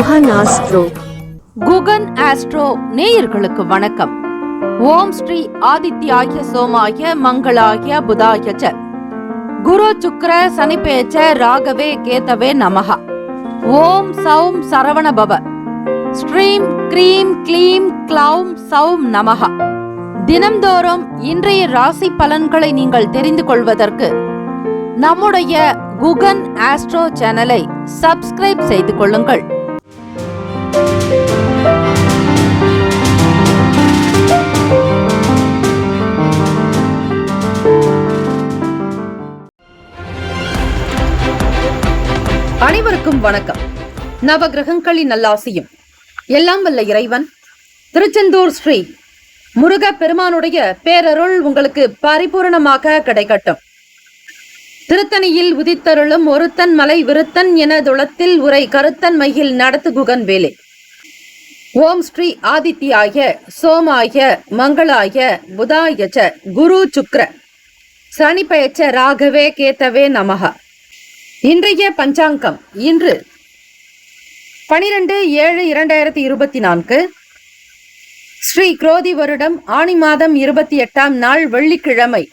Guhan astro. Guhan astro நேயர்களுக்கு வணக்கம். ஓம் ஸ்ரீ ஆதித்யாய சோமாய மங்களாய புதாய ச குரு சுக்ர சனிபேச்ச ராகவே கேதவே நமஹ. ஓம் சௌம் சரவண பவ. ஸ்ரீம் க்ரீம் க்ளீம் க்ளௌம் சௌம் நமஹ. தினம்தோறும் இன்றைய ராசி பலன்களை நீங்கள் தெரிந்து கொள்வதற்கு நம்முடைய குகன் ஆஸ்ட்ரோ சேனலை சப்ஸ்கிரைப் செய்து கொள்ளுங்கள். அனைவருக்கும் வணக்கம். நவகிரகங்களின் நல்லாசியும் எல்லாம் வல்ல இறைவன் திருச்செந்தூர் ஸ்ரீ முருக பெருமானுடைய பேரருள் உங்களுக்கு பரிபூரணமாக கிடைக்கட்டும். திருத்தணியில் உதித்தருளும் ஒருத்தன் மலை விருத்தன் என துளத்தில் உரை கருத்தன் மையில் நடத்து குகன் வேலே. ஓம் ஸ்ரீ ஆதித்யாய சோமாய மங்களாய புதாய ச குரு சுக்ர சனிபெயச்ச ராகவே கேதவே நமஹ. இன்றைய பஞ்சாங்கம் இன்று 12/7/2024 ஸ்ரீ குரோதி வருடம் ஆணி மாதம் 28ஆம் நாள் வெள்ளிக்கிழமை.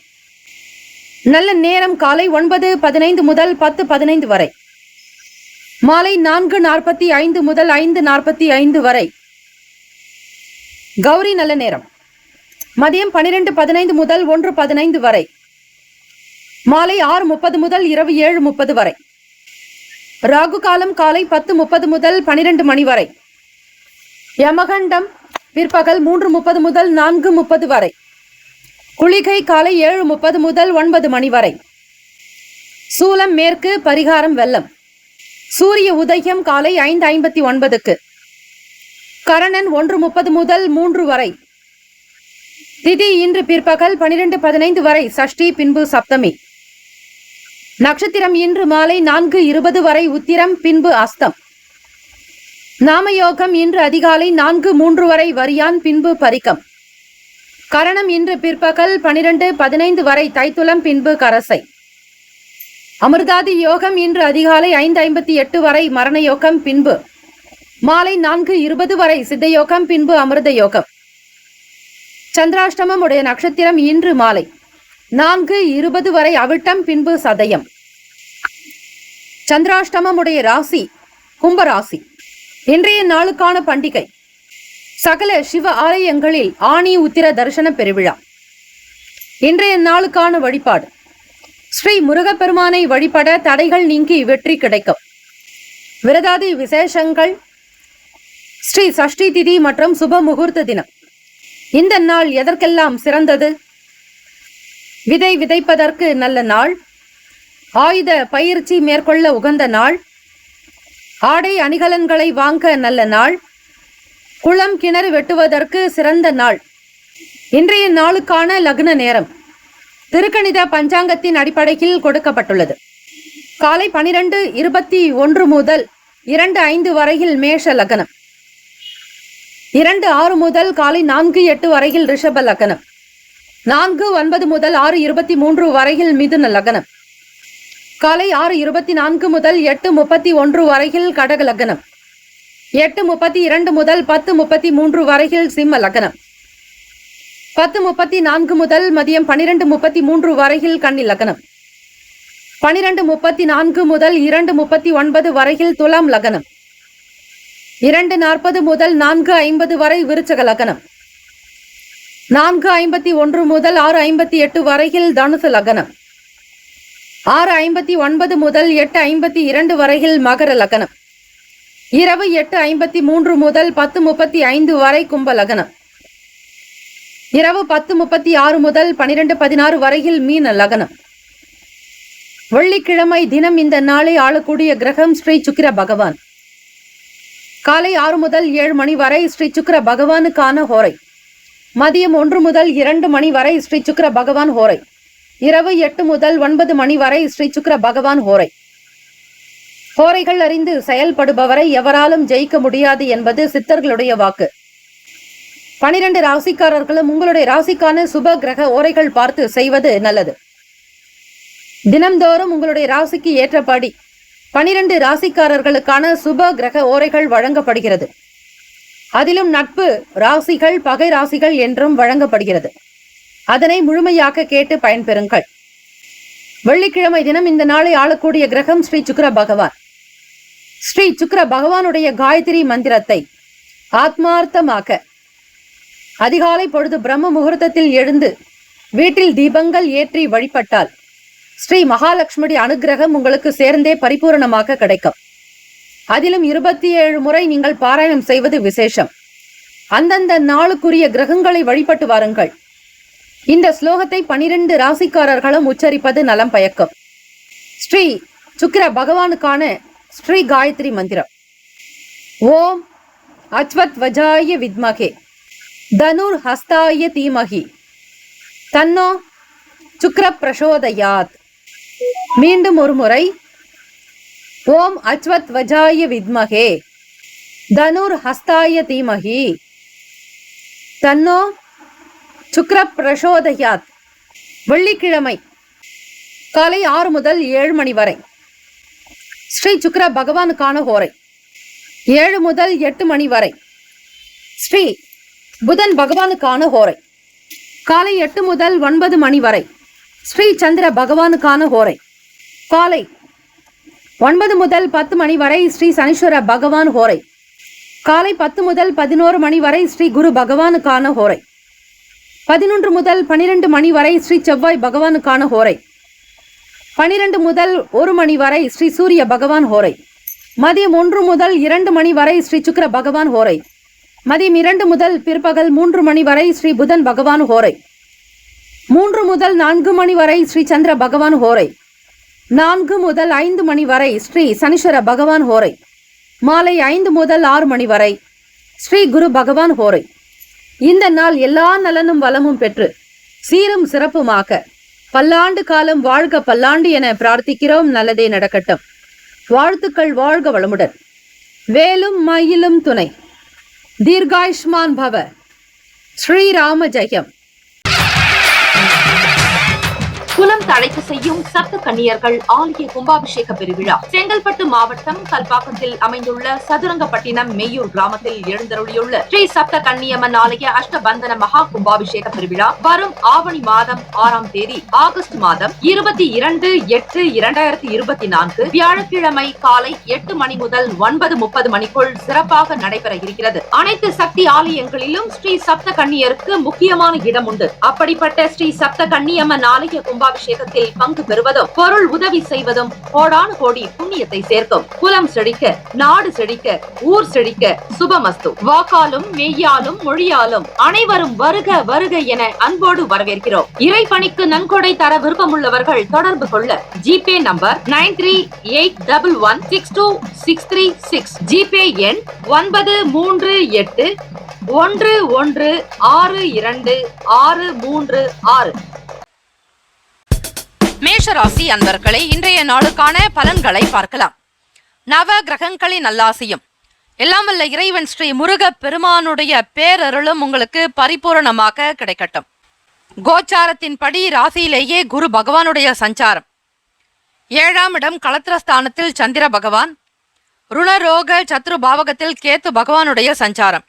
நல்ல நேரம் காலை 9:15 முதல் 10:15 வரை, மாலை 4:45 முதல் 5:45 வரை. கௌரி நல்ல நேரம் மதியம் 12:15 முதல் 1:15 வரை, மாலை 6:30 முதல் இரவு 7:30 வரை. ராகு காலம் காலை 10:30 முதல் 12 மணி வரை. யமகண்டம் பிற்பகல் 3:30 முதல் 4:30 வரை. குளிகை காலை 7:30 முதல் 9 மணி வரை. சூலம் மேற்கு, பரிகாரம் வெள்ளம். சூரிய உதயம் காலை 5:59க்கு. கரணன் 1:30 முதல் 3 வரை. திதி இன்று பிற்பகல் 12:15 வரை சஷ்டி, பின்பு சப்தமி. நட்சத்திரம் இன்று மாலை 4:20 வரை உத்திரம், பின்பு அஸ்தம். நாமயோகம் இன்று அதிகாலை 4:03 வரை வரியான், பின்பு பரிக்கம். கரணம் இன்று பிற்பகல் 12:15 வரை தைத்துலம், பின்பு கரசை. அமிர்தாதி யோகம் இன்று அதிகாலை 5:58 வரை மரண யோகம், பின்பு மாலை 4:20 வரை சித்தயோகம், பின்பு அமிர்த யோகம். சந்திராஷ்டமம் உடைய நட்சத்திரம் இன்று மாலை 4:20 வரை அவிட்டம், பின்பு சதயம். சந்திராஷ்டமம் உடைய ராசி கும்பராசி. இன்றைய நாளுக்கான பண்டிகை சகல சிவ ஆலயங்களில் ஆணி உத்திர தரிசன பெருவிழா. இன்றைய நாளுக்கான வழிபாடு ஸ்ரீ முருகப்பெருமானை வழிபட தடைகள் நீங்கி வெற்றி கிடைக்கும். விரதாதி விசேஷங்கள் ஸ்ரீ சஷ்டி திதி மற்றும் சுப முகூர்த்த தினம். இந்த நாள் எதற்கெல்லாம் சிறந்தது? விதை விதைப்பதற்கு நல்ல நாள், ஆயுத பயிற்சி மேற்கொள்ள உகந்த நாள், ஆடை அணிகலன்களை வாங்க நல்ல நாள், குளம் கிணறு வெட்டுவதற்கு சிறந்த நாள். இன்றைய நாளுக்கான லக்ன நேரம் திருக்கணித பஞ்சாங்கத்தின் அடிப்படையில் கொடுக்கப்பட்டுள்ளது. காலை 12:21 முதல் 2:05 வரையில் மேஷ லக்னம், 2:06 முதல் காலை 4:08 வரையில் ரிஷப லக்னம், 4:09 முதல் 6:23 வரையில் மிதுன லக்னம், காலை 6:24 முதல் 8:31 வரையில் கடக லக்னம், 8:32 முதல் 10:33 வரையில் சிம்ம லக்னம், 10:34 முதல் மதியம் 12:33 வரையில் கன்னி லக்னம், 12:34 முதல் 2:39 வரையில் துலாம் லக்னம், 2:40 முதல் 4:50 வரை விருச்சக லக்னம், 4:51 முதல் 6:58 வரையில் தனுசு லக்னம், 6:59 முதல் 8:52 வரையில் மகர லக்னம், இரவு 8:53 முதல் 10:35 வரை கும்ப லக்னம், இரவு 10:36 முதல் 12:16 வரையில் மீன லக்னம். வெள்ளிக்கிழமை தினம் இந்த நாளை ஆளக்கூடிய கிரகம் ஸ்ரீ சுக்கிர பகவான். காலை 6 முதல் 7 மணி வரை ஸ்ரீ சுக்கிர பகவானுக்கான ஹோரை. மதியம் 1 முதல் 2 மணி வரை ஸ்ரீ சுக்கிர பகவான் ஹோரை. இரவு 8 முதல் 9 மணி வரை ஸ்ரீ சுக்கிர பகவான் ஹோரை. ஹோரைகள் அறிந்து செயல்படுபவரை எவராலும் ஜெயிக்க முடியாது என்பது சித்தர்களுடைய வாக்கு. 12 ராசிக்காரர்களும் உங்களுடைய ராசிக்கான சுப கிரக ஓரைகள் பார்த்து செய்வது நல்லது. தினம்தோறும் உங்களுடைய ராசிக்கு ஏற்றபடி 12 ராசிக்காரர்களுக்கான சுப கிரக ஓரைகள் வழங்கப்படுகிறது. அதிலும் நட்பு ராசிகள் பகை ராசிகள் என்றும் வழங்கப்படுகிறது. அதனை முழுமையாக கேட்டு பயன்பெறுங்கள். வெள்ளிக்கிழமை தினம் இந்த நாளை ஆளக்கூடிய கிரகம் ஸ்ரீ சுக்கிர பகவான். ஸ்ரீ சுக்கிர பகவானுடைய காயத்ரி மந்திரத்தை ஆத்மார்த்தமாக்க அதிகாலை பொழுது பிரம்ம முகூர்த்தத்தில் எழுந்து வீட்டில் தீபங்கள் ஏற்றி வழிபட்டால் ஸ்ரீ மகாலட்சுமி அனுகிரகம் உங்களுக்கு சேர்ந்தே பரிபூரணமாக கிடைக்கும். அதிலும் 27 முறை நீங்கள் பாராயணம் செய்வது விசேஷம். அந்தந்த நாளுக்குரிய கிரகங்களை வழிபட்டு வாருங்கள். இந்த ஸ்லோகத்தை 12 ராசிக்காரர்களும் உச்சரிப்பது நலம் பயக்கும். ஸ்ரீ சுக்கிர பகவானுக்கான ஸ்ரீ காயத்ரி மந்திரம். ஓம் அச்வத் வஜாய வித்மகே தனுர் ஹஸ்தாய தீமகி தன்னோ சுக்ர பிரசோதயாத். மீண்டும் ஒரு முறை. ஓம் அச்வத் வஜாய வித்மகே தனுர் ஹஸ்தாய தீமகி தன்னோ சுக்ர பிரசோதயாத். வெள்ளிக்கிழமை காலை 6 முதல் 7 மணி வரை ஸ்ரீ சுக்கிர பகவானுக்கான ஹோரை. 7 முதல் 8 மணி வரை ஸ்ரீ புதன் பகவானுக்கான ஹோரை. காலை 8 முதல் 9 மணி வரை ஸ்ரீ சந்திர பகவானுக்கான ஹோரை. காலை 9 முதல் 10 மணி வரை ஸ்ரீ சனீஸ்வர பகவான் ஹோரை. காலை 10 முதல் 11 மணி வரை ஸ்ரீ குரு பகவானுக்கான ஹோரை. 11 முதல் 12 மணி வரை ஸ்ரீ செவ்வாய் பகவானுக்கான ஹோரை. 12 முதல் 1 மணி வரை ஸ்ரீ சூரிய பகவான் ஹோரை. மதியம் 1 முதல் 2 மணி வரை ஸ்ரீ சுக்கிர பகவான் ஹோரை. மதியம் 2 முதல் பிற்பகல் 3 மணி வரை ஸ்ரீ புதன் பகவான் ஹோரை. 3 முதல் 4 மணி வரை ஸ்ரீ சந்திர பகவான் ஹோரை. 4 முதல் 5 மணி வரை ஸ்ரீ சனீஸ்வர பகவான் ஹோரை. மாலை 5 முதல் 6 மணி வரை ஸ்ரீ குரு பகவான் ஹோரை. இந்த நாள் எல்லா நலனும் வளமும் பெற்று சீரும் சிறப்புமாக பல்லாண்டு காலம் வாழ்க பல்லாண்டு என பிரார்த்திக்கிறோம். நல்லதே நடக்கட்டும். வாழ்த்துக்கள். வாழ்க வளமுடன். வேலும் மயிலும் துணை. தீர்காயுஷ்மான் பவ. ஸ்ரீராம ஜெயம். குலம் தழைக்க செய்யும் சப்த கன்னியர்கள் ஆலய கும்பாபிஷேக பெருவிழா செங்கல்பட்டு மாவட்டம் கல்பாக்கத்தில் அமைந்துள்ள சதுரங்கப்பட்டினம் மெய்யூர் கிராமத்தில் எழுந்தருளியுள்ள ஸ்ரீ சப்த கன்னியம்மன் ஆலய அஷ்டபந்தன மகா கும்பாபிஷேக பெருவிழா வரும் ஆவணி மாதம் 6ஆம் தேதி ஆகஸ்ட் மாதம் 22/8/2024 வியாழக்கிழமை காலை 8 மணி முதல் 9:30 மணிக்குள் சிறப்பாக நடைபெற இருக்கிறது. அனைத்து சக்தி ஆலயங்களிலும் ஸ்ரீ சப்த கன்னியருக்கு முக்கியமான இடம் உண்டு. அப்படிப்பட்ட ஸ்ரீ சப்த கன்னியம்மன் ஆலய கும்பாபிஷேகத்தில் பங்கு பெறுவதும் பொருள் உதவி செய்வதும் கோடானு கோடி புண்ணியத்தை சேர்க்கும். குலம் செழிக்க, நாடு செழிக்க, ஊர் செழிக்க சுபமஸ்து. வாக்காலும் மெய்யாலும் மொழியாலும் அனைவரும் வருக வருக என அன்போடு வரவேற்கிறோம். இறைப்பணிக்கு நன்கொடை தர விருப்பமுள்ளவர்கள் தொடர்பு கொள்ள ஜிபே நம்பர் 9381162636, ஜிபே எண் 9381162636. மேஷராசி அன்பர்களே, இன்றைய நாளுக்கான பலன்களை பார்க்கலாம். நவ கிரகங்களின் நல்லாசியும் எல்லாம் வல்ல இறைவன் ஸ்ரீ முருக பெருமானுடைய பேரருளும் உங்களுக்கு பரிபூரணமாக கிடைக்கட்டும். கோச்சாரத்தின்படி ராசியிலேயே குரு பகவானுடைய சஞ்சாரம். 7ஆம் இடம் களத்திரஸ்தானத்தில் சந்திர பகவான், ருணரோக சத்ரு பாவகத்தில் கேத்து பகவானுடைய சஞ்சாரம்.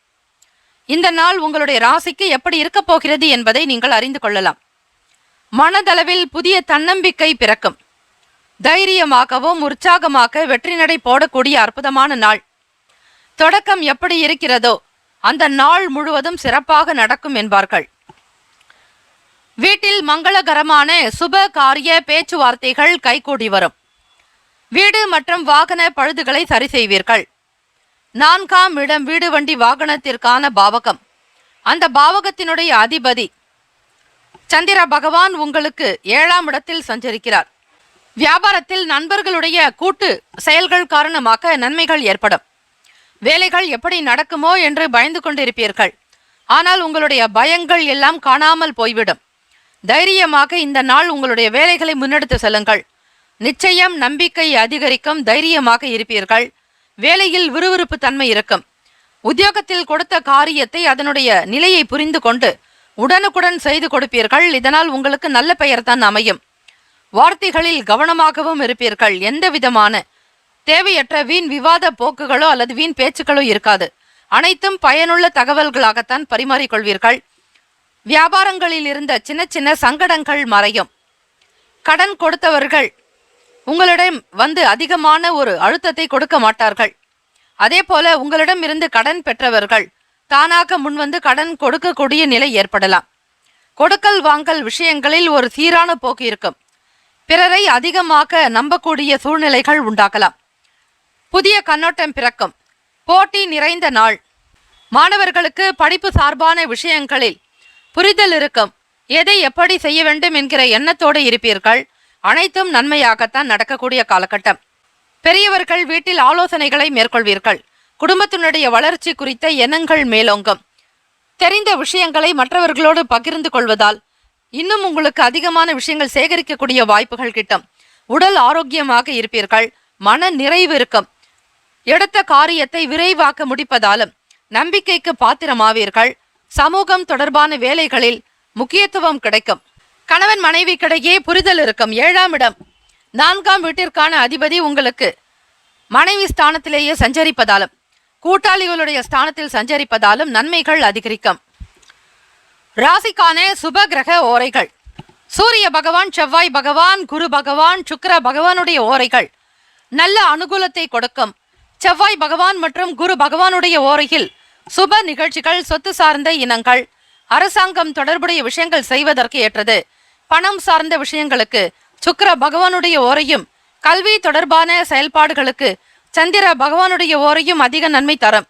இந்த நாள் உங்களுடைய ராசிக்கு எப்படி இருக்கப் போகிறது என்பதை நீங்கள் அறிந்து கொள்ளலாம். மனதளவில் புதிய தன்னம்பிக்கை பிறக்கும். தைரியமாகவும் உற்சாகமாக வெற்றி நடை போடக்கூடிய அற்புதமான நாள். தொடக்கம் எப்படி இருக்கிறதோ அந்த நாள் முழுவதும் சிறப்பாக நடக்கும் என்பார்கள். வீட்டில் மங்களகரமான சுப காரிய பேச்சுவார்த்தைகள் கைகூடி வரும். வீடு மற்றும் வாகன பழுதுகளை சரி செய்வீர்கள். 4ஆம் இடம் வீடு வண்டி வாகனத்திற்கான பாவகம். அந்த பாவகத்தினுடைய அதிபதி சந்திர பகவான் உங்களுக்கு 7ஆம் இடத்தில் சஞ்சரிக்கிறார். வியாபாரத்தில் நண்பர்களுடைய கூட்டு செயல்கள் காரணமாக நன்மைகள் ஏற்படும். வேலைகள் எப்படி நடக்குமோ என்று பயந்து கொண்டிருப்பீர்கள். ஆனால் உங்களுடைய பயங்கள் எல்லாம் காணாமல் போய்விடும். தைரியமாக இந்த நாள் உங்களுடைய வேலைகளை முன்னெடுத்து செல்லுங்கள். நிச்சயம் நம்பிக்கை அதிகரிக்கும். தைரியமாக இருப்பீர்கள். வேலையில் விறுவிறுப்பு தன்மை இருக்கும். உத்தியோகத்தில் கொடுத்த காரியத்தை அதனுடைய நிலையை புரிந்து கொண்டு உடனுக்குடன் செய்து கொடுப்பீர்கள். இதனால் உங்களுக்கு நல்ல பெயர் தான் அமையும். வார்த்தைகளில் கவனமாகவும் இருப்பீர்கள். எந்த விதமான தேவையற்ற வீண் விவாத போக்குகளோ அல்லது வீண் பேச்சுக்களோ இருக்காது. அனைத்தும் பயனுள்ள தகவல்களாகத்தான் பரிமாறிக்கொள்வீர்கள். வியாபாரங்களில் இருந்த சின்ன சின்ன சங்கடங்கள் மறையும். கடன் கொடுத்தவர்கள் உங்களிடம் வந்து அதிகமான ஒரு அழுத்தத்தை கொடுக்க மாட்டார்கள். அதே போல உங்களிடம் இருந்து கடன் பெற்றவர்கள் தானாக முன்வந்து கடன் கொடுக்கக்கூடிய நிலை ஏற்படலாம். கொடுக்கல் வாங்கல் விஷயங்களில் ஒரு சீரான போக்கு இருக்கும். பிறரை அதிகமாக நம்பக்கூடிய சூழ்நிலைகள் உண்டாகலாம். புதிய கண்ணோட்டம் பிறக்கும். போட்டி நிறைந்த நாள். மாணவர்களுக்கு படிப்பு சார்பான விஷயங்களில் புரிதல் இருக்கும். எதை எப்படி செய்ய வேண்டும் என்கிற எண்ணத்தோடு இருப்பீர்கள். அனைத்தும் நன்மையாகத்தான் நடக்கக்கூடிய காலகட்டம். பெரியவர்கள் வீட்டில் ஆலோசனைகளை மேற்கொள்வீர்கள். குடும்பத்தினுடைய வளர்ச்சி குறித்த எண்ணங்கள் மேலோங்கும். தெரிந்த விஷயங்களை மற்றவர்களோடு பகிர்ந்து கொள்வதால் இன்னும் உங்களுக்கு அதிகமான விஷயங்கள் சேகரிக்கக்கூடிய வாய்ப்புகள் கிட்டும். உடல் ஆரோக்கியமாக இருப்பீர்கள். மன நிறைவு இருக்கும். எடுத்த காரியத்தை விரைவாக்க முடிப்பதாலும் நம்பிக்கைக்கு பாத்திரமாவீர்கள். சமூகம் தொடர்பான வேலைகளில் முக்கியத்துவம் கிடைக்கும். கணவன் மனைவிக்கிடையே புரிதல் இருக்கும். 7ஆம் இடம் 4ஆம் வீட்டிற்கான அதிபதி உங்களுக்கு மனைவி ஸ்தானத்திலேயே சஞ்சரிப்பதாலும் கூட்டாளிகளுடைய ஸ்தானத்தில் சஞ்சரிப்பதாலும் நன்மைகள் அதிகரிக்கும். ராசிக்கான சுப கிரக ஓரைகள். சூரிய பகவான், செவ்வாய் பகவான், குரு பகவான், சுக்கிர பகவானுடைய ஓரைகள் நல்ல அனுகூலத்தை கொடுக்கும். செவ்வாய் பகவான் மற்றும் குரு பகவானுடைய ஓரையில் சுப நிகழ்ச்சிகள், சொத்து சார்ந்த இனங்கள், அரசாங்கம் தொடர்புடைய விஷயங்கள் செய்வதற்கு ஏற்றது. பணம் சார்ந்த விஷயங்களுக்கு சுக்கிர பகவானுடைய ஓரையும், கல்வி தொடர்பான செயல்பாடுகளுக்கு சந்திர பகவானுடைய ஓரையும் அதிக நன்மை தரும்.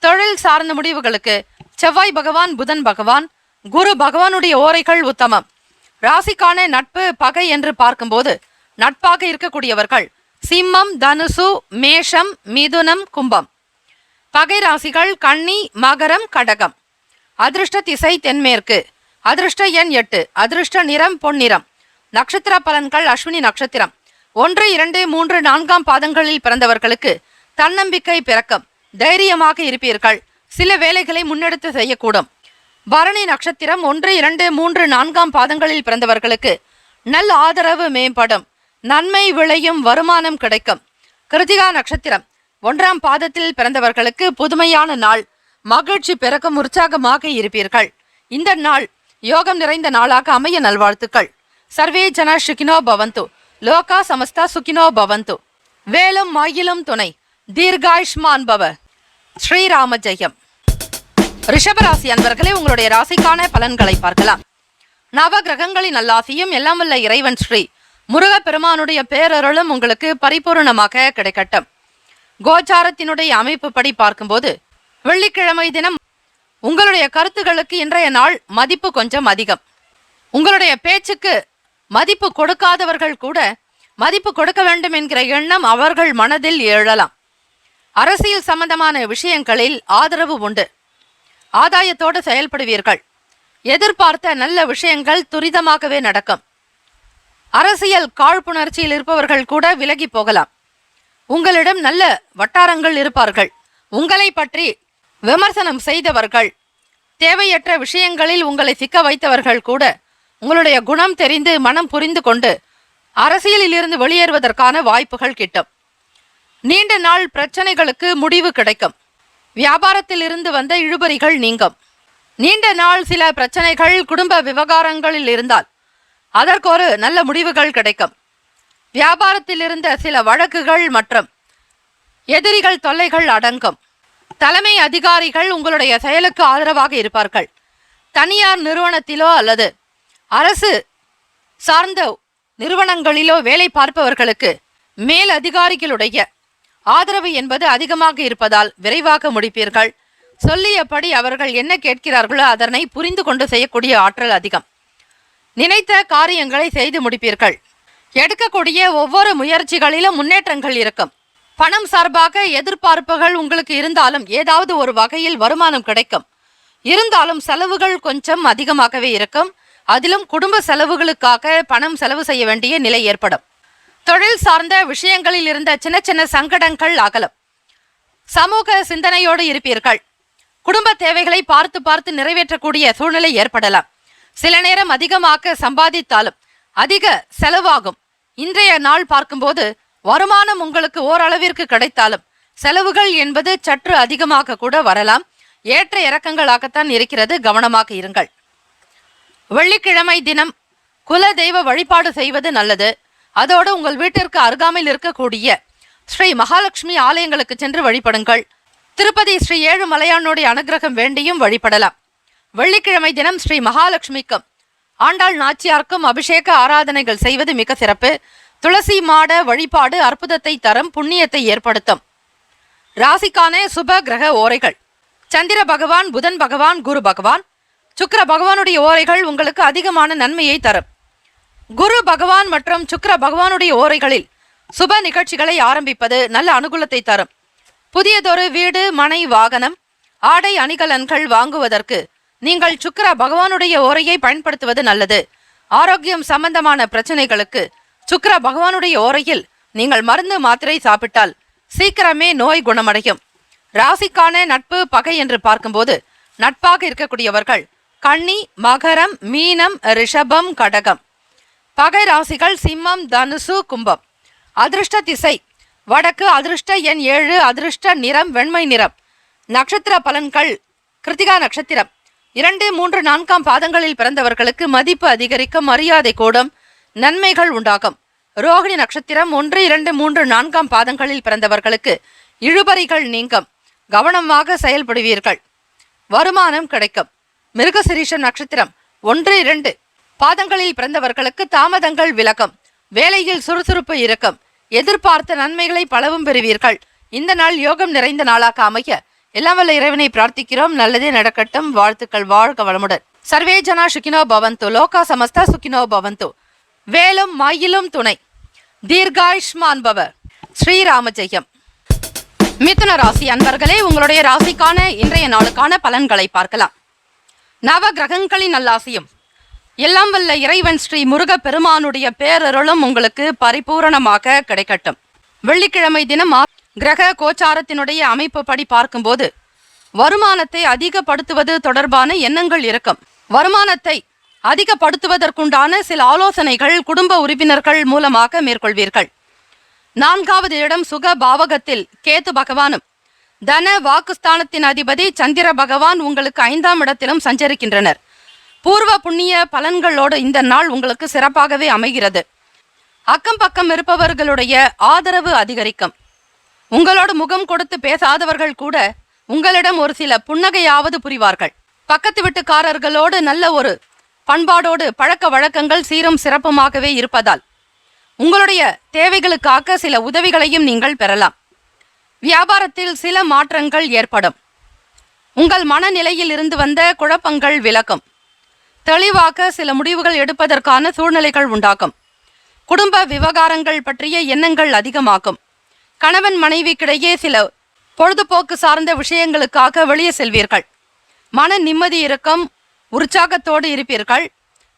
தொழில் சார்ந்த முடிவுகளுக்கு செவ்வாய் பகவான், புதன் பகவான், குரு பகவானுடைய ஓரைகள் உத்தமம். ராசிக்கான நட்பு பகை என்று பார்க்கும்போது நட்பாக இருக்கக்கூடியவர்கள் சிம்மம், தனுசு, மேஷம், மிதுனம், கும்பம். பகை ராசிகள் கன்னி, மகரம், கடகம். அதிர்ஷ்ட திசை தென்மேற்கு. அதிர்ஷ்ட எண் 8. அதிர்ஷ்ட நிறம் பொன்னிறம். நட்சத்திர பலன்கள் அஸ்வினி நட்சத்திரம் 1, 2, 3, 4ஆம் பாதங்களில் பிறந்தவர்களுக்கு தன்னம்பிக்கை பிறக்கும். தைரியமாக இருப்பீர்கள். சில வேலைகளை முன்னெடுத்து செய்யக்கூடும். பரணி நட்சத்திரம் 1, 2, 3, 4ஆம் பாதங்களில் பிறந்தவர்களுக்கு நல்ல ஆதரவு மேம்படும். நன்மை விளையும் வருமானம் கிடைக்கும். கிருத்திகா நட்சத்திரம் 1ஆம் பாதத்தில் பிறந்தவர்களுக்கு புதுமையான நாள். மகிழ்ச்சி பிறக்கும். உற்சாகமாக இருப்பீர்கள். இந்த நாள் யோகம் நிறைந்த நாளாக அமைய நல்வாழ்த்துக்கள். சர்வே ஜன சுகினோ பவந்து. லோகா சமஸ்தா சுகினோ பவந்து. வேலும் மயிலும் துணை. தீர்காயுஷ்மான் பவ. ஸ்ரீராம ஜெயம். ரிஷபராசி அன்பர்களே, உங்களுடைய ராசிக்கான பலன்களை பார்க்கலாம். நவ கிரகங்களின் நல்லாசியும் எல்லாம் வல்ல இறைவன் ஸ்ரீ முருக பெருமானுடைய பேரருளும் உங்களுக்கு பரிபூர்ணமாக கிடைக்கட்டும். கோச்சாரத்தினுடைய அமைப்பு படி பார்க்கும்போது வெள்ளிக்கிழமை தினம் உங்களுடைய கருத்துகளுக்கு இன்றைய நாள் மதிப்பு கொஞ்சம் அதிகம். உங்களுடைய பேச்சுக்கு மதிப்பு கொடுக்காதவர்கள் கூட மதிப்பு கொடுக்க வேண்டும் என்கிற எண்ணம் அவர்கள் மனதில் எழலாம். அரசியல் சம்பந்தமான விஷயங்களில் ஆதரவு உண்டு. ஆதாயத்தோடு செயல்படுவீர்கள். எதிர்பார்த்த நல்ல விஷயங்கள் துரிதமாகவே நடக்கும். அரசியல் காழ்ப்புணர்ச்சியில் இருப்பவர்கள் கூட விலகி போகலாம். உங்களிடம் நல்ல வட்டாரங்கள் இருப்பார்கள். உங்களை பற்றி விமர்சனம் செய்தவர்கள், தேவையற்ற விஷயங்களில் உங்களை சிக்க வைத்தவர்கள் கூட உங்களுடைய குணம் தெரிந்து மனம் புரிந்து கொண்டு அரசியலில் இருந்து வெளியேறுவதற்கான வாய்ப்புகள் கிட்டும். நீண்ட நாள் பிரச்சனைகளுக்கு முடிவு கிடைக்கும். வியாபாரத்தில் இருந்து வந்த இழுபறிகள் நீங்கும். நீண்ட நாள் சில பிரச்சனைகள் குடும்ப விவகாரங்களில் இருந்தால் அதற்கு ஒரு நல்ல முடிவுகள் கிடைக்கும். வியாபாரத்தில் இருந்த சில வழக்குகள் மற்றும் எதிரிகள் தொல்லைகள் அடங்கும். தலைமை அதிகாரிகள் உங்களுடைய செயலுக்கு ஆதரவாக இருப்பார்கள். தனியார் நிறுவனத்திலோ அல்லது அரசு சார்ந்த நிறுவனங்களிலோ வேலை பார்ப்பவர்களுக்கு மேல் அதிகாரிகளுடைய ஆதரவு என்பது அதிகமாக இருப்பதால் விரைவாக முடிப்பீர்கள். சொல்லியபடி அவர்கள் என்ன கேட்கிறார்களோ அதனை புரிந்து கொண்டு செய்யக்கூடிய ஆற்றல் அதிகம். நினைத்த காரியங்களை செய்து முடிப்பீர்கள். எடுக்கக்கூடிய ஒவ்வொரு முயற்சிகளிலும் முன்னேற்றங்கள் இருக்கும். பணம் சார்பாக எதிர்பார்ப்புகள் உங்களுக்கு இருந்தாலும் ஏதாவது ஒரு வகையில் வருமானம் கிடைக்கும். இருந்தாலும் செலவுகள் கொஞ்சம் அதிகமாகவே இருக்கும். அதிலும் குடும்ப செலவுகளுக்காக பணம் செலவு செய்ய வேண்டிய நிலை ஏற்படும். தொழில் சார்ந்த விஷயங்களில் இருந்த சின்ன சின்ன சங்கடங்கள் அகலும். சமூக சிந்தனையோடு இருப்பீர்கள். குடும்ப தேவைகளை பார்த்து பார்த்து நிறைவேற்றக்கூடிய சூழ்நிலை ஏற்படலாம். சில நேரம் அதிகமாக சம்பாதித்தாலும் அதிக செலவாகும். இன்றைய நாள் பார்க்கும்போது வருமானம் உங்களுக்கு ஓரளவிற்கு கிடைத்தாலும் செலவுகள் என்பது சற்று அதிகமாக கூட வரலாம். ஏற்ற இறக்கங்களாகத்தான் இருக்கிறது, கவனமாக இருங்கள். வெள்ளிக்கிழமை தினம் குல தெய்வ வழிபாடு செய்வது நல்லது. அதோடு உங்கள் வீட்டிற்கு அருகாமையில் இருக்கக்கூடிய ஸ்ரீ மகாலட்சுமி ஆலயங்களுக்கு சென்று வழிபடுங்கள். திருப்பதி ஸ்ரீ ஏழுமலையானுடைய அனுகிரகம் வேண்டியும் வழிபடலாம். வெள்ளிக்கிழமை தினம் ஸ்ரீ மகாலட்சுமிக்கும் ஆண்டாள் நாச்சியாருக்கும் அபிஷேக ஆராதனைகள் செய்வது மிக சிறப்பு. துளசி மாட வழிபாடு அற்புதத்தை தரும், புண்ணியத்தை ஏற்படுத்தும். ராசிக்கான சுப கிரக ஓரைகள்: சந்திர பகவான், புதன் பகவான், குரு பகவான். சுக்கிர பகவானுடைய ஓரைகள் உங்களுக்கு அதிகமான நன்மையை தரும். குரு பகவான் மற்றும் சுக்கிர பகவானுடைய ஓரைகளில் சுப நிகழ்ச்சிகளை ஆரம்பிப்பது நல்ல அனுகூலத்தை தரும். புதியதொரு வீடு, மனை, வாகனம், ஆடை அணிகலன்கள் வாங்குவதற்கு நீங்கள் சுக்கிர பகவானுடைய ஓரையை பயன்படுத்துவது நல்லது. ஆரோக்கியம் சம்பந்தமான பிரச்சனைகளுக்கு சுக்கிர பகவானுடைய ஓரையில் நீங்கள் மருந்து மாத்திரை சாப்பிட்டால் சீக்கிரமே நோய் குணமடையும். ராசிக்கான நட்பு பகை என்று பார்க்கும்போது நட்பாக இருக்கக்கூடியவர்கள் கன்னி, மகரம், மீனம், ரிஷபம், கடகம். பகை ராசிகள் சிம்மம், தனுசு, கும்பம். அதிர்ஷ்ட திசை வடக்கு. அதிர்ஷ்ட எண் 7. அதிர்ஷ்ட நிறம் வெண்மை நிறம். நட்சத்திர பலன்கள்: கிருத்திகா நட்சத்திரம் 2, 3, 4 பாதங்களில் பிறந்தவர்களுக்கு மதிப்பு அதிகரிக்கும், மரியாதை கூடும், நன்மைகள் உண்டாகும். ரோகிணி நட்சத்திரம் 1, 2, 3, 4 பாதங்களில் பிறந்தவர்களுக்கு இழுபறிகள் நீங்கும், கவனமாக செயல்படுவீர்கள், வருமானம் கிடைக்கும். மிருகசிரீஷம் நட்சத்திரம் 1, 2 பாதங்களில் பிறந்தவர்களுக்கு தாமதங்கள் விலகும், வேலையில் சுறுசுறுப்பு இருக்கும், எதிர்பார்த்த நன்மைகளை பலவும் பெறுவீர்கள். இந்த நாள் யோகம் நிறைந்த நாளாக அமைய எல்லாம் வல்ல இறைவனை பிரார்த்திக்கிறோம். நல்லதே நடக்கட்டும். வாழ்த்துக்கள். வாழ்க வளமுடன். சர்வே ஜனா சுகினோ பவந்து, லோகா சமஸ்தா சுகினோ பவந்து. வேலும் மயிலும் துணை. தீர்காயுஷ்மான் பவ. ஸ்ரீராம ஜெயம். மிதுன ராசி அன்பர்களே, உங்களுடைய ராசிக்கான இன்றைய நாளுக்கான பலன்களை பார்க்கலாம். நவ கிரகங்களின் நல்லாசியும் எல்லாம் வல்ல இறைவன் ஸ்ரீ முருக பெருமானுடைய பேரருளும் உங்களுக்கு பரிபூரணமாக கிடைக்கட்டும். வெள்ளிக்கிழமை தினம் கிரக கோச்சாரத்தினுடைய அமைப்பு படி பார்க்கும்போது வருமானத்தை அதிகப்படுத்துவது தொடர்பான எண்ணங்கள் இருக்கும். வருமானத்தை அதிகப்படுத்துவதற்குண்டான சில ஆலோசனைகள் குடும்ப உறுப்பினர்கள் மூலமாக மேற்கொள்வீர்கள். 4வது இடம் சுக பாவகத்தில் கேது பகவானும் தன வாக்குஸ்தானத்தின் அதிபதி சந்திர பகவான் உங்களுக்கு 5ஆம் இடத்திலும் சஞ்சரிக்கின்றனர். பூர்வ புண்ணிய பலன்களோடு இந்த நாள் உங்களுக்கு சிறப்பாகவே அமைகிறது. அக்கம் பக்கம் இருப்பவர்களுடைய ஆதரவு அதிகரிக்கும். உங்களோடு முகம் கொடுத்து பேசாதவர்கள் கூட உங்களிடம் ஒரு சில புன்னகையாவது புரிவார்கள். பக்கத்து வீட்டுக்காரர்களோடு நல்ல ஒரு பண்பாடோடு பழக்க வழக்கங்கள் சீரும் சிறப்புமாகவே இருப்பதால் உங்களுடைய தேவைகளுக்காக சில உதவிகளையும் நீங்கள் பெறலாம். வியாபாரத்தில் சில மாற்றங்கள் ஏற்படும். உங்கள் மனநிலையில் இருந்து வந்த குழப்பங்கள் விலகும். தெளிவாக சில முடிவுகள் எடுப்பதற்கான சூழ்நிலைகள் உண்டாகும். குடும்ப விவகாரங்கள் பற்றிய எண்ணங்கள் அதிகமாகும். கணவன் மனைவிக்கிடையே சில பொழுதுபோக்கு சார்ந்த விஷயங்களுக்காக வெளியே செல்வீர்கள். மன நிம்மதி இருக்கும், உற்சாகத்தோடு இருப்பீர்கள்.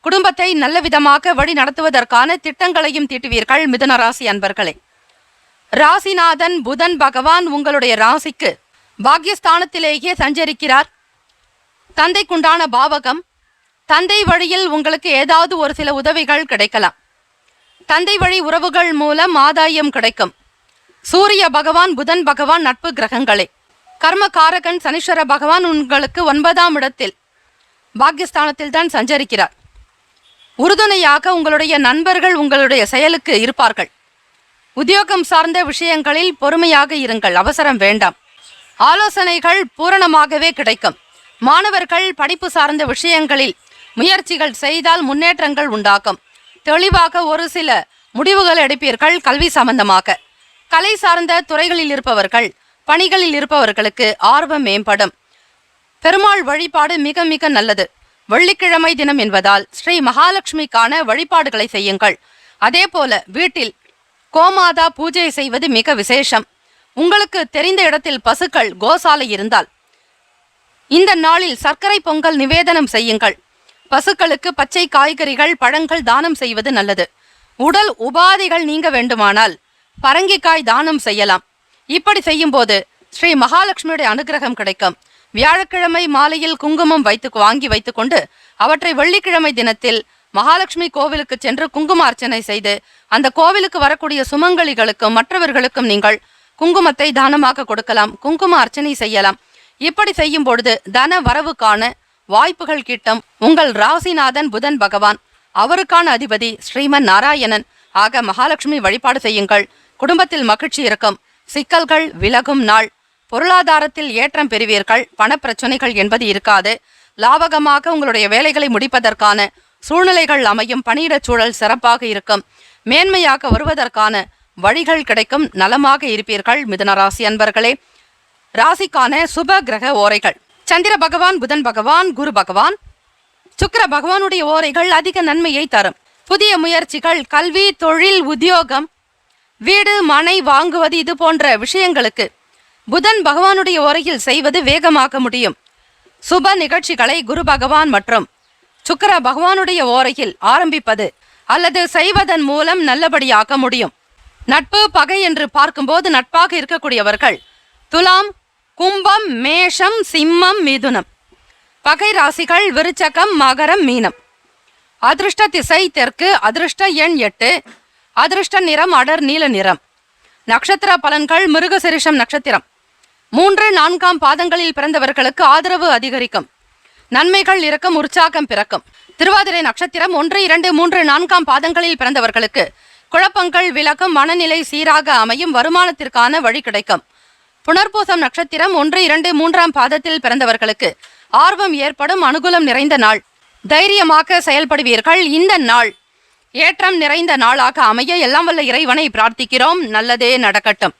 குடும்பத்தை நல்ல விதமாக வழி நடத்துவதற்கான திட்டங்களையும் தீட்டுவீர்கள். மிதுன ராசி அன்பர்களே, ராசிநாதன் புதன் பகவான் உங்களுடைய ராசிக்கு பாக்யஸ்தானத்திலேயே சஞ்சரிக்கிறார். தந்தைக்குண்டான பாவகம். தந்தை வழியில் உங்களுக்கு ஏதாவது ஒரு சில உதவிகள் கிடைக்கலாம். தந்தை வழி உறவுகள் மூலம் ஆதாயம் கிடைக்கும். சூரிய பகவான் புதன் பகவான் நட்பு கிரகங்களே. கர்மகாரகன் சனீஸ்வர பகவான் உங்களுக்கு 9ஆம் இடத்தில் பாக்யஸ்தானத்தில் தான் சஞ்சரிக்கிறார். உறுதுணையாக உங்களுடைய நண்பர்கள் உங்களுடைய செயலுக்கு இருப்பார்கள். உத்தியோகம் சார்ந்த விஷயங்களில் பொறுமையாக இருங்கள், அவசரம் வேண்டாம். ஆலோசனைகள் பூரணமாகவே கிடைக்கும். மாணவர்கள் படிப்பு சார்ந்த விஷயங்களில் முயற்சிகள் செய்தால் முன்னேற்றங்கள் உண்டாகும். தெளிவாக ஒரு சில முடிவுகள் எடுப்பீர்கள். கல்வி சம்பந்தமாக கலை சார்ந்த துறைகளில் இருப்பவர்கள், பணிகளில் இருப்பவர்களுக்கு ஆர்வம் மேம்படும். பெருமாள் வழிபாடு மிக மிக நல்லது. வெள்ளிக்கிழமை தினம் என்பதால் ஸ்ரீ மகாலட்சுமிக்கான வழிபாடுகளை செய்யுங்கள். அதே போல வீட்டில் கோமாதா பூஜை செய்வது மிக விசேஷம். உங்களுக்கு தெரிந்த இடத்தில் பசுக்கள் கோசாலை இருந்தால் இந்த நாளில் சர்க்கரை பொங்கல் நிவேதனம் செய்யுங்கள். பசுக்களுக்கு பச்சை காய்கறிகள் பழங்கள் தானம் செய்வது நல்லது. உடல் உபாதைகள் நீங்க வேண்டுமானால் பரங்கிக்காய் தானம் செய்யலாம். இப்படி செய்யும்போது ஸ்ரீ மகாலட்சுமியுடைய அனுகிரகம் கிடைக்கும். வியாழக்கிழமை மாலையில் குங்குமம் வாங்கி வைத்துக்கொண்டு அவற்றை வெள்ளிக்கிழமை தினத்தில் மகாலட்சுமி கோவிலுக்கு சென்று குங்கும அர்ச்சனை செய்து அந்த கோவிலுக்கு வரக்கூடிய சுமங்கலிகளுக்கும் மற்றவர்களுக்கும் நீங்கள் குங்குமத்தை தானமாக கொடுக்கலாம், குங்கும அர்ச்சனை செய்யலாம். இப்படி செய்யும் பொழுது தன வரவுக்கான வாய்ப்புகள் கிட்டும். உங்கள் ராசிநாதன் புதன் பகவான், அவருக்கான அதிபதி ஸ்ரீமன் நாராயணன். ஆக மகாலட்சுமி வழிபாடு செய்யுங்கள். குடும்பத்தில் மகிழ்ச்சி இருக்கும். சிக்கல்கள் விலகும் நாள். பொருளாதாரத்தில் ஏற்றம் பெறுவீர்கள். பணப்பிரச்சனைகள் என்பது இருக்காது. லாபகமாக உங்களுடைய வேலைகளை முடிப்பதற்கான சூழ்நிலைகள் அமையும். பணியிடச் சூழல் சிறப்பாக இருக்கும். மேன்மையாக வருவதற்கான வழிகள் கிடைக்கும். நலமாக இருப்பீர்கள். மிதுனராசி அன்பர்களே, ராசிக்கான சுப கிரக ஓரைகள். சந்திர பகவான், புதன் பகவான், குரு பகவான், சுக்கிர பகவானுடைய ஓரைகள் அதிக நன்மையை தரும். புதிய முயற்சிகள், கல்வி, தொழில், உத்தியோகம், வீடு மனை வாங்குவது இது போன்ற விஷயங்களுக்கு புதன் பகவானுடைய ஓரையில் செய்வது வேகமாக முடியும். சுப நிகழ்ச்சிகளை குரு பகவான் மற்றும் சுக்கிர பகவானுடைய ஓரையில் ஆரம்பிப்பது அல்லது செய்வதன் மூலம் நல்லபடியாக முடியும். நட்பு பகை என்று பார்க்கும்போது நட்பாக இருக்கக்கூடியவர்கள் துலாம், கும்பம், மேஷம், சிம்மம், மிதுனம். பகை ராசிகள் விருச்சகம், மகரம், மீனம். அதிர்ஷ்ட திசை தெற்கு. அதிர்ஷ்ட எண் 8. அதிர்ஷ்ட நிறம் அடர் நீல நிறம். நட்சத்திர பலன்கள் மிருகசிரிஷம் நட்சத்திரம் 3, 4 பாதங்களில் பிறந்தவர்களுக்கு ஆதரவு அதிகரிக்கும். நன்மைகள் இருக்கும். உற்சாகம் பிறக்கும். திருவாதிரை நட்சத்திரம் 1, 2, 3, 4 பாதங்களில் பிறந்தவர்களுக்கு குழப்பங்கள் விலகும். மனநிலை சீராக அமையும். வருமானத்திற்கான வழி கிடைக்கும். புனர்பூசம் நட்சத்திரம் 1, 2, 3 பாதத்தில் பிறந்தவர்களுக்கு ஆர்வம் ஏற்படும். அனுகூலம் நிறைந்த நாள். தைரியமாக செயல்படுவீர்கள். இந்த நாள் ஏற்றம் நிறைந்த நாளாக அமைய எல்லாம் வல்ல இறைவனை பிரார்த்திக்கிறோம். நல்லதே நடக்கட்டும்.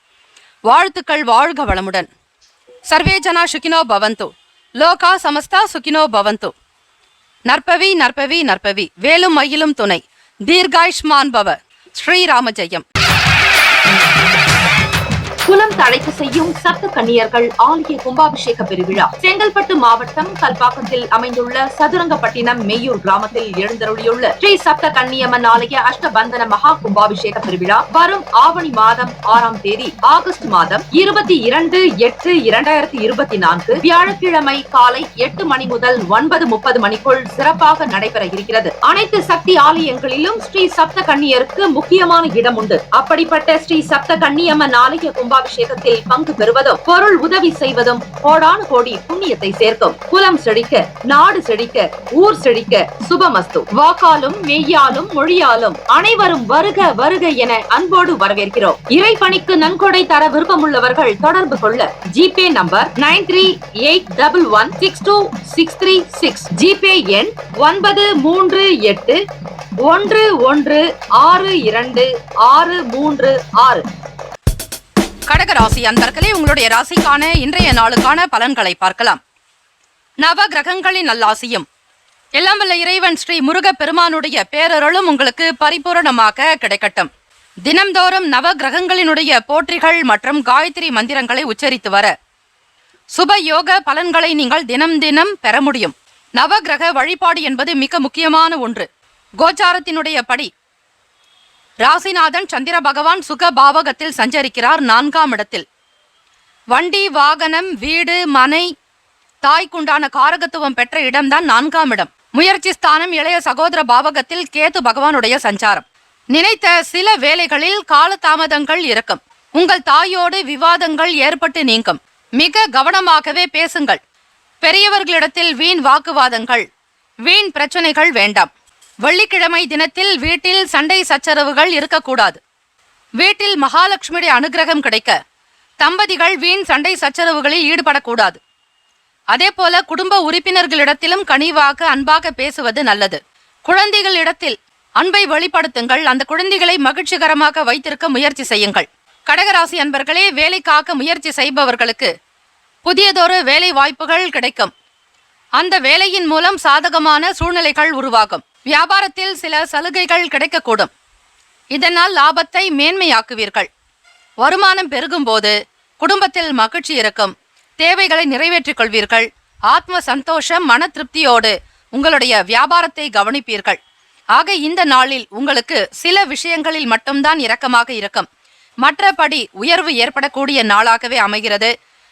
வாழ்த்துக்கள். வாழ்க வளமுடன். சர்வே ஜனா சுகினோ பவந்து. லோகா சமஸ்தா சுகினோ பவந்து. நற்பவி நற்பவி நற்பவி. வேலும் மயிலும் துணை. தீர்காயுஷ்மான் பவ. ஸ்ரீராம ஜெயம். குலம் தழைக்க செய்யும் சப்த கன்னியர்கள் ஆலய கும்பாபிஷேக பெருவிழா செங்கல்பட்டு மாவட்டம் கல்பாக்கத்தில் அமைந்துள்ள சதுரங்கப்பட்டினம் மெய்யூர் கிராமத்தில் எழுந்தருளியுள்ள ஸ்ரீ சப்த கன்னியம்மன் ஆலய அஷ்டபந்தன மகா கும்பாபிஷேக பெருவிழா வரும் ஆவணி மாதம் 6ஆம் தேதி ஆகஸ்ட் மாதம் 22/8/2024 வியாழக்கிழமை காலை 8 மணி முதல் 9:30 மணிக்குள் சிறப்பாக நடைபெற இருக்கிறது. அனைத்து சக்தி ஆலயங்களிலும் ஸ்ரீ சப்த கன்னியருக்கு முக்கியமான இடம் உண்டு. அப்படிப்பட்ட ஸ்ரீ சப்த கன்னியம்மன் ஆலய கும்பாபிஷேகத்தில் பங்கு பெறுவதும் பொருள் உதவி செய்வதும் கோடானு கோடி புண்ணியத்தை சேர்க்கும். குலம் செழிக்க, நாடு செழிக்க, ஊர் செழிக்க. சுபமஸ்து. வாக்காலும் மெய்யாலும் மொழியாலும் அனைவரும் வருக வருக என அன்போடு வரவேற்கிறோம். இறைப்பணிக்கு நன்கொடை தர விருப்பமுள்ளவர்கள் தொடர்பு கொள்ள ஜிபே நம்பர் 9381162636. ஜிபே எண் 93811626336. கடக ராசி அன்பர்களே, உங்களுடைய ராசிக்கான இன்றைய நாளுக்கான பலன்களை பார்க்கலாம். நவ கிரகங்களின் நல்லாசியும் எல்லாம் வல்ல இறைவன் ஸ்ரீ முருக பெருமானுடைய பேரருளும் உங்களுக்கு பரிபூரணமாக கிடைக்கட்டும். தினம்தோறும் நவ கிரகங்களினுடைய போற்றிகள் மற்றும் காயத்ரி மந்திரங்களை உச்சரித்து வர சுப யோக பலன்களை நீங்கள் தினம் தினம் பெற முடியும். நவ கிரக வழிபாடு என்பது மிக முக்கியமான ஒன்று. கோச்சாரத்தினுடைய படி ராசிநாதன் சந்திர பகவான் சுக பாவகத்தில் சஞ்சரிக்கிறார் 4ஆம் இடத்தில். வண்டி வாகனம் வீடு மனை தாய்க்குண்டான காரகத்துவம் பெற்ற இடம்தான் 4ஆம் இடம். முயற்சி ஸ்தானம் இளைய சகோதர பாவகத்தில் கேது பகவானுடைய சஞ்சாரம். நினைத்த சில வேளைகளில் காலதாமதங்கள் இருக்கும். உங்கள் தாயோடு விவாதங்கள் ஏற்பட்டு நீங்கும். மிக கவனமாகவே பேசுங்கள். பெரியவர்களிடத்தில் வீண் வாக்குவாதங்கள் வீண் பிரச்சனைகள் வேண்டாம். வெள்ளிக்கிழமை தினத்தில் வீட்டில் சண்டை சச்சரவுகள் இருக்கக்கூடாது. வீட்டில் மகாலட்சுமியுடைய அனுகிரகம் கிடைக்க தம்பதிகள் வீண் சண்டை சச்சரவுகளில் ஈடுபடக்கூடாது. அதே போல குடும்ப உறுப்பினர்களிடத்திலும் கனிவாக அன்பாக பேசுவது நல்லது. குழந்தைகளிடத்தில் அன்பை வெளிப்படுத்துங்கள். அந்த குழந்தைகளை மகிழ்ச்சிகரமாக வைத்திருக்க முயற்சி செய்யுங்கள். கடகராசி அன்பர்களே, வேலைக்காக முயற்சி செய்பவர்களுக்கு புதியதொரு வேலை வாய்ப்புகள் கிடைக்கும். அந்த வேலையின் மூலம் சாதகமான சூழ்நிலைகள் உருவாகும். வியாபாரத்தில் சில சலுகைகள் கிடைக்கக்கூடும். இதனால் லாபத்தை மேன்மையாக்குவீர்கள். வருமானம் பெருகும் போது குடும்பத்தில் மகிழ்ச்சி இருக்கும். தேவைகளை நிறைவேற்றிக் கொள்வீர்கள். ஆத்ம சந்தோஷம் மன திருப்தியோடு உங்களுடைய வியாபாரத்தை கவனிப்பீர்கள். ஆக இந்த நாளில் உங்களுக்கு சில விஷயங்களில் மட்டும்தான் இரக்கமாக இருக்கும். மற்றபடி உயர்வு ஏற்படக்கூடிய நாளாகவே அமைகிறது.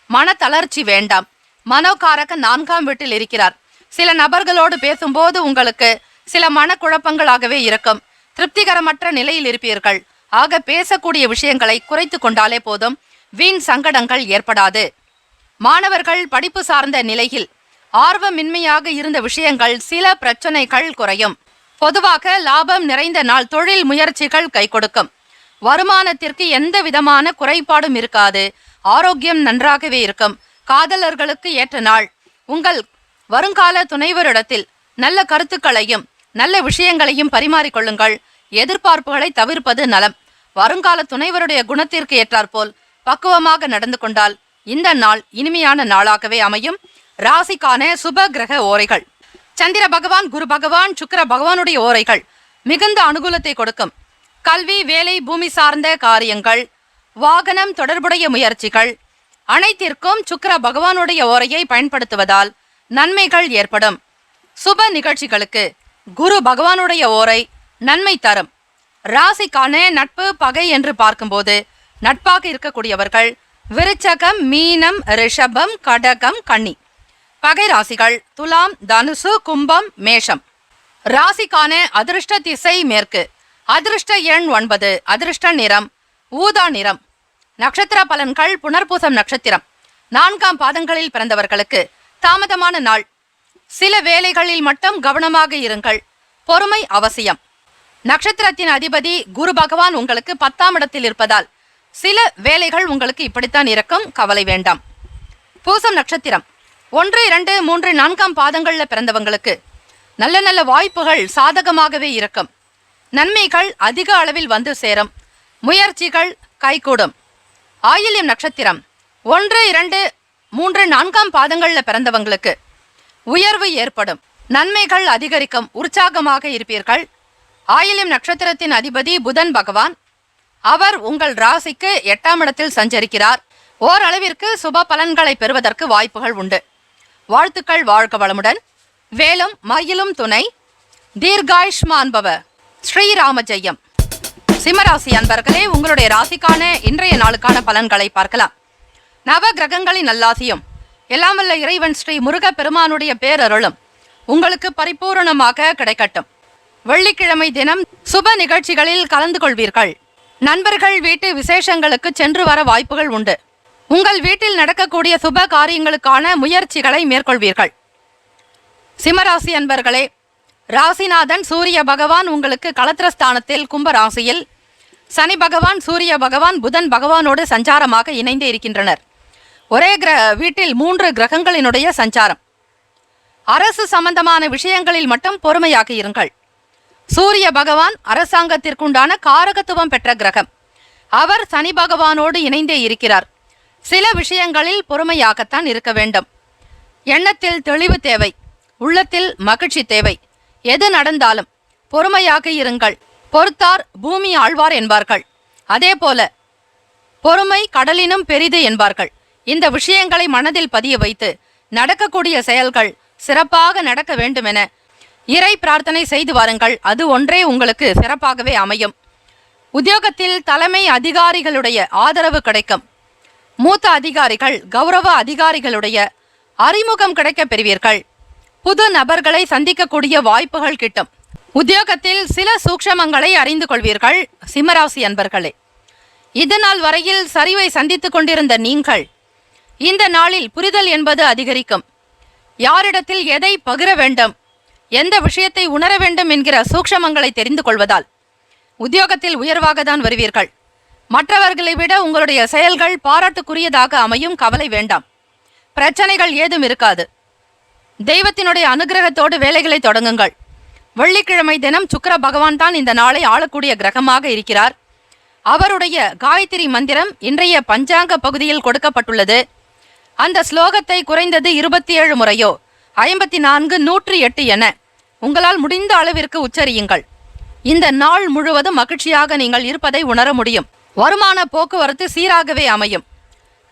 மன தளர்ச்சி வேண்டாம். மனோகாரக 4ஆம் வீட்டில் இருக்கிறார். சில நபர்களோடு பேசும்போது உங்களுக்கு சில மனக்குழப்பங்களாகவே இருக்கும். திருப்திகரமற்ற நிலையில் இருப்பீர்கள். ஆக பேசக்கூடிய விஷயங்களை குறைத்து கொண்டாலே போதும், வீண் சங்கடங்கள் ஏற்படாது. மாணவர்கள் படிப்பு சார்ந்த நிலையில் ஆர்வமின்மையாக இருந்த விஷயங்கள் சில பிரச்சனைகள் குறையும். பொதுவாக லாபம் நிறைந்த நாள். தொழில் முயற்சிகள் கை கொடுக்கும். வருமானத்திற்கு எந்த விதமான குறைபாடும் இருக்காது. ஆரோக்கியம் நன்றாகவே இருக்கும். காதலர்களுக்கு ஏற்ற நாள். உங்கள் வருங்கால துணைவரிடத்தில் நல்ல கருத்துக்களையும் நல்ல விஷயங்களையும் பரிமாறிக்கொள்ளுங்கள். எதிர்பார்ப்புகளை தவிர்ப்பது நலம். வருங்கால துணைவருடைய குணத்திற்கு ஏற்றாற்போல் பக்குவமாக நடந்து கொண்டால் இந்த நாள் இனிமையான நாளாகவே அமையும். ராசிக்கான சுப கிரக ஓரைகள். சந்திர பகவான், குரு பகவான், சுக்கிர பகவானுடைய ஓரைகள் மிகுந்த அனுகூலத்தை கொடுக்கும். கல்வி, வேலை, பூமி சார்ந்த காரியங்கள், வாகனம் தொடர்புடைய முயற்சிகள் அனைத்திற்கும் சுக்கிர பகவானுடைய ஓரையை பயன்படுத்துவதால் நன்மைகள் ஏற்படும். சுப நிகழ்ச்சிகளுக்கு குரு பகவானுடைய ஓரை நன்மை தரும். ராசிக்கான நட்பு பகை என்று பார்க்கும்போது நட்பாக இருக்கக்கூடியவர்கள் விருச்சகம், மீனம், ரிஷபம், கடகம், கன்னி. பகை ராசிகள் துலாம், தனுசு, கும்பம், மேஷம். ராசிக்கான அதிர்ஷ்ட திசை மேற்கு. அதிர்ஷ்ட எண் 9. அதிர்ஷ்ட நிறம் ஊதா நிறம். நட்சத்திர பலன்கள். புனர்பூசம் நட்சத்திரம் 4ஆம் பாதங்களில் பிறந்தவர்களுக்கு தாமதமான நாள். சில வேலைகளில் மட்டும் கவனமாக இருங்கள். பொறுமை அவசியம். நட்சத்திரத்தின் அதிபதி குரு பகவான் உங்களுக்கு 10ஆம் இடத்தில் இருப்பதால் சில வேலைகள் உங்களுக்கு இப்படித்தான் இருக்கும். கவலை வேண்டாம். பூசம் நட்சத்திரம் 1, 2, 3, 4ஆம் பாதங்களில் பிறந்தவங்களுக்கு நல்ல நல்ல வாய்ப்புகள் சாதகமாகவே இருக்கும். நன்மைகள் அதிக அளவில் வந்து சேரும். முயற்சிகள் கைகூடும். ஆயில்யம் நட்சத்திரம் 1, 2, 3, 4ஆம் பாதங்களில் பிறந்தவங்களுக்கு உயர்வு ஏற்படும். நன்மைகள் அதிகரிக்கும். உற்சாகமாக இருப்பீர்கள். ஆயில்யம் நட்சத்திரத்தின் அதிபதி புதன் பகவான். அவர் உங்கள் ராசிக்கு 8ஆம் இடத்தில் சஞ்சரிக்கிறார். ஓரளவிற்கு சுப பலன்களை பெறுவதற்கு வாய்ப்புகள் உண்டு. வாழ்த்துக்கள். வாழ்க வளமுடன். வேலும் மயிலும் துணை. தீர்காயுஷ்மான் பவ. ஸ்ரீராம ஜெயம். சிம்மராசி அன்பர்களே, உங்களுடைய ராசிக்கான இன்றைய நாளுக்கான பலன்களை பார்க்கலாம். நவ கிரகங்களின் நல்லாசியும் எல்லாம் வல்ல இறைவன் ஸ்ரீ முருக பெருமானுடைய பேரருளும் உங்களுக்கு பரிபூரணமாக கிடைக்கட்டும். வெள்ளிக்கிழமை தினம் சுப நிகழ்ச்சிகளில் கலந்து கொள்வீர்கள். நண்பர்கள் வீட்டு விசேஷங்களுக்கு சென்று வர வாய்ப்புகள் உண்டு. உங்கள் வீட்டில் நடக்கக்கூடிய சுப காரியங்களுக்கான முயற்சிகளை மேற்கொள்வீர்கள். சிம்மராசி அன்பர்களே, ராசிநாதன் சூரிய பகவான் உங்களுக்கு களத்திரஸ்தானத்தில் கும்ப ராசியில், சனி பகவான், சூரிய பகவான், புதன் பகவானோடு சஞ்சாரமாக இணைந்து இருக்கின்றனர். ஒரே வீட்டில் 3 கிரகங்களினுடைய சஞ்சாரம். அரசு சம்பந்தமான விஷயங்களில் மட்டும் பொறுமையாக இருங்கள். சூரிய பகவான் அரசாங்கத்திற்குண்டான காரகத்துவம் பெற்ற கிரகம். அவர் சனி பகவானோடு இணைந்தே இருக்கிறார். சில விஷயங்களில் பொறுமையாகத்தான் இருக்க வேண்டும். எண்ணத்தில் தெளிவு தேவை. உள்ளத்தில் மகிழ்ச்சி தேவை. எது நடந்தாலும் பொறுமையாக இருங்கள். பொறுத்தார் பூமி ஆழ்வார் என்பார்கள். அதே போல பொறுமை கடலினும் பெரிது என்பார்கள். இந்த விஷயங்களை மனதில் பதிய வைத்து நடக்கக்கூடிய செயல்கள் சிறப்பாக நடக்க வேண்டுமென இறை பிரார்த்தனை செய்து வாருங்கள். அது ஒன்றே உங்களுக்கு சிறப்பாகவே அமையும். உத்தியோகத்தில் தலைமை அதிகாரிகளுடைய ஆதரவு கிடைக்கும். மூத்த அதிகாரிகள், கௌரவ அதிகாரிகளுடைய அறிமுகம் கிடைக்க பெறுவீர்கள். புது நபர்களை சந்திக்கக்கூடிய வாய்ப்புகள் கிட்டும். உத்தியோகத்தில் சில சூக்ஷமங்களை அறிந்து கொள்வீர்கள். சிம்மராசி அன்பர்களே, இதனால் வரையில் சரிவை சந்தித்துக் கொண்டிருந்த நீங்கள் இந்த நாளில் புரிதல் என்பது அதிகரிக்கும். யாரிடத்தில் எதை பகிர வேண்டும், எந்த விஷயத்தை உணர வேண்டும் என்கிற சூக்ஷமங்களை தெரிந்து கொள்வதால் உத்தியோகத்தில் உயர்வாக தான் வருவீர்கள். மற்றவர்களை விட உங்களுடைய செயல்கள் பாராட்டுக்குரியதாக அமையும். கவலை வேண்டாம். பிரச்சனைகள் ஏதும் இருக்காது. தெய்வத்தினுடைய அனுகிரகத்தோடு வேலைகளை தொடங்குங்கள். வெள்ளிக்கிழமை தினம் சுக்கிர பகவான் தான் இந்த நாளை ஆளக்கூடிய கிரகமாக இருக்கிறார். அவருடைய காயத்ரி மந்திரம் இன்றைய பஞ்சாங்க பகுதியில் கொடுக்கப்பட்டுள்ளது. அந்த ஸ்லோகத்தை குறைந்தது 27 முறையோ 54, 108 என உங்களால் முடிந்த அளவிற்கு உச்சரியுங்கள். இந்த நாள் முழுவதும் மகிழ்ச்சியாக நீங்கள் இருப்பதை உணர முடியும். வருமான போக்குவரத்து சீராகவே அமையும்.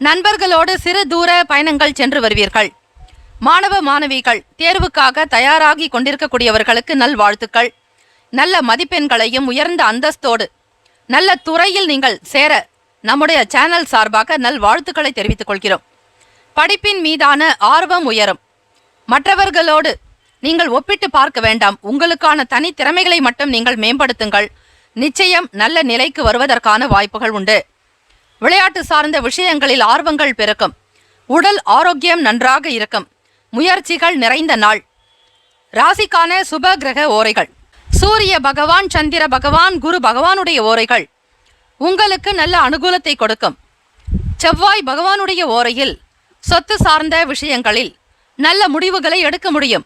நண்பர்களோடு சிறு தூர பயணங்கள் சென்று வருவீர்கள். மாணவ மாணவிகள் தேர்வுக்காக தயாராகி கொண்டிருக்கக்கூடியவர்களுக்கு நல்வாழ்த்துக்கள். நல்ல மதிப்பெண்களையும் உயர்ந்த அந்தஸ்தோடு நல்ல துறையில் நீங்கள் சேர நம்முடைய சேனல் சார்பாக நல்வாழ்த்துக்களை தெரிவித்துக் கொள்கிறோம். படிப்பின் மீதான ஆர்வம் உயரும். மற்றவர்களோடு நீங்கள் ஒப்பிட்டு பார்க்க வேண்டாம். உங்களுக்கான தனி திறமைகளை மட்டும் நீங்கள் மேம்படுத்துங்கள். நிச்சயம் நல்ல நிலைக்கு வருவதற்கான வாய்ப்புகள் உண்டு. விளையாட்டு சார்ந்த விஷயங்களில் ஆர்வங்கள் பெருக்கும். உடல் ஆரோக்கியம் நன்றாக இருக்கும். முயற்சிகள் நிறைந்த நாள். ராசிக்கான சுப கிரக ஓரைகள். சூரிய பகவான், சந்திர பகவான், குரு பகவானுடைய ஓரைகள் உங்களுக்கு நல்ல அனுகூலத்தை கொடுக்கும். செவ்வாய் பகவானுடைய ஓரையில் சொத்து சார்ந்த விஷயங்களில் நல்ல முடிவுகளை எடுக்க முடியும்.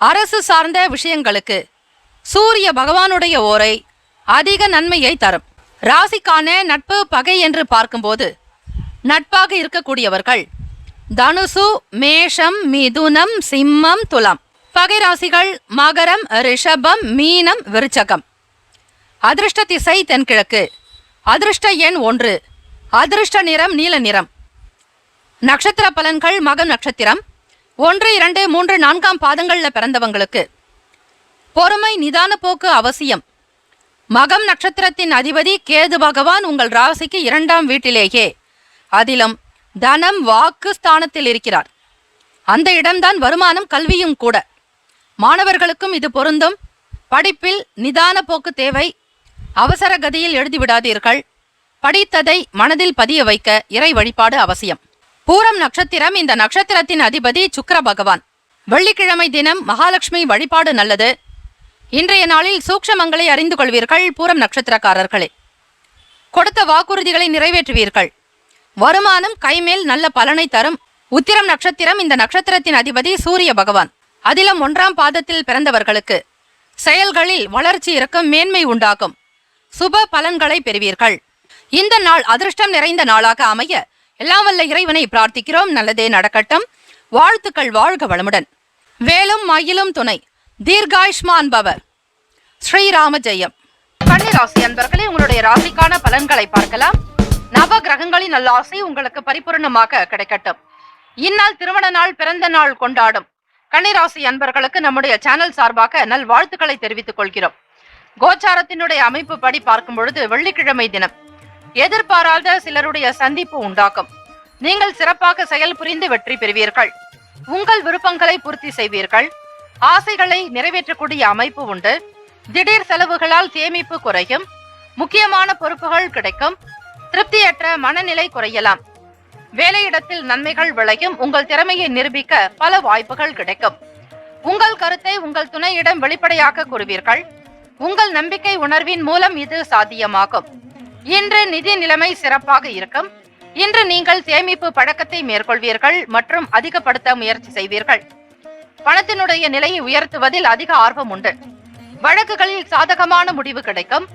அரசு சார்ந்த விஷயங்களுக்கு சூரிய பகவானுடைய ஓரை அதிக நன்மையை தரும். ராசிக்கான நட்பு பகை என்று பார்க்கும்போது நட்பாக இருக்கக்கூடியவர்கள் தனுசு, மேஷம், மிதுனம், சிம்மம், துலாம். பகை ராசிகள் மகரம், ரிஷபம், மீனம், விருச்சகம். அதிர்ஷ்ட திசை தென்கிழக்கு. அதிர்ஷ்ட எண் 1. அதிர்ஷ்ட நிறம் நீல நிறம். நட்சத்திர பலன்கள் மகம் நட்சத்திரம் 1, 2, 3, 4 பாதங்கள்ல பிறந்தவங்களுக்கு பொறுமை, நிதான போக்கு அவசியம். மகம் நட்சத்திரத்தின் அதிபதி கேது பகவான் உங்கள் ராசிக்கு 2ஆம் வீட்டிலேயே, அதிலும் தனம் வாக்கு ஸ்தானத்தில் இருக்கிறார். அந்த இடம்தான் வருமானம், கல்வியும் கூட. மாணவர்களுக்கும் இது பொருந்தும். படிப்பில் நிதான போக்கு தேவை. அவசர கதியில் எழுதிவிடாதீர்கள். படித்ததை மனதில் பதிய வைக்க இறை வழிபாடு அவசியம். பூரம் நட்சத்திரம். இந்த நட்சத்திரத்தின் அதிபதி சுக்கிர பகவான். வெள்ளிக்கிழமை தினம் மகாலட்சுமி வழிபாடு நல்லது. இன்றைய நாளில் சூக்ஷமங்களை அறிந்து கொள்வீர்கள். பூரம் நட்சத்திரக்காரர்களே, கொடுத்த வாக்குறுதிகளை நிறைவேற்றுவீர்கள். வருமானம் கைமேல் நல்ல பலனை தரும். உத்திரம் நட்சத்திரம். இந்த நட்சத்திரத்தின் அதிபதி சூரிய பகவான். அதிலும் 1ஆம் பாதத்தில் பிறந்தவர்களுக்கு செயல்களில் வளர்ச்சி இருக்கும், மேன்மை உண்டாகும். சுப பலன்களை பெறுவீர்கள். இந்த நாள் அதிர்ஷ்டம் நிறைந்த நாளாக அமைய எல்லாம் வல்ல இறைவனை பிரார்த்திக்கிறோம். நல்லதே நடக்கட்டும். வாழ்த்துக்கள். வாழ்க வளமுடன். வேலும் மயிலும் துணை. தீர்காயுஷ்மான் பவர். ஸ்ரீராம ஜெயம். கன்னிராசி அன்பர்களே, உங்களுடைய ராசிக்கான பலன்களை பார்க்கலாம். நவ கிரகங்களின் நல்லாசை உங்களுக்கு பரிபூர்ணமாக கிடைக்கட்டும். இந்நாள் திருமண நாள், பிறந்த நாள் கொண்டாடும் கன்னிராசி அன்பர்களுக்கு நம்முடைய சேனல் சார்பாக நல் வாழ்த்துக்களை தெரிவித்துக் கொள்கிறோம். கோச்சாரத்தினுடைய அமைப்பு படி பார்க்கும் பொழுது வெள்ளிக்கிழமை தினம் எதிர்பாராத சிலருடைய சந்திப்பு உண்டாகும். நீங்கள் சிறப்பாக செயல் புரிந்து வெற்றி பெறுவீர்கள். உங்கள் விருப்பங்களை பூர்த்தி செய்வீர்கள். ஆசைகளை நிறைவேற்றக்கூடிய அமைப்பு உண்டு. திடீர் செலவுகளால் சேமிப்பு குறையும். முக்கியமான பொறுப்புகள் கிடைக்கும். திருப்தியற்ற மனநிலை குறையலாம். வேலையிடத்தில் நன்மைகள் விளையும். உங்கள் திறமையை நிரூபிக்க பல வாய்ப்புகள் கிடைக்கும். உங்கள் கருத்தை உங்கள் துணையிடம் வெளிப்படையாக கூறுவீர்கள். உங்கள் நம்பிக்கை உணர்வின் மூலம் இது சாத்தியமாகும். இன்று நிதி நிலைமை சிறப்பாக இருக்கும். இன்று நீங்கள் சேமிப்பு பழக்கத்தை மேற்கொள்வீர்கள் மற்றும் அதிகப்படுத்த முயற்சி செய்வீர்கள். பணத்தினுடைய நிலையை உயர்த்துவதில் அதிக ஆர்வம் உண்டு. வழக்குகளில் சாதகமான முடிவு கிடைக்கும்.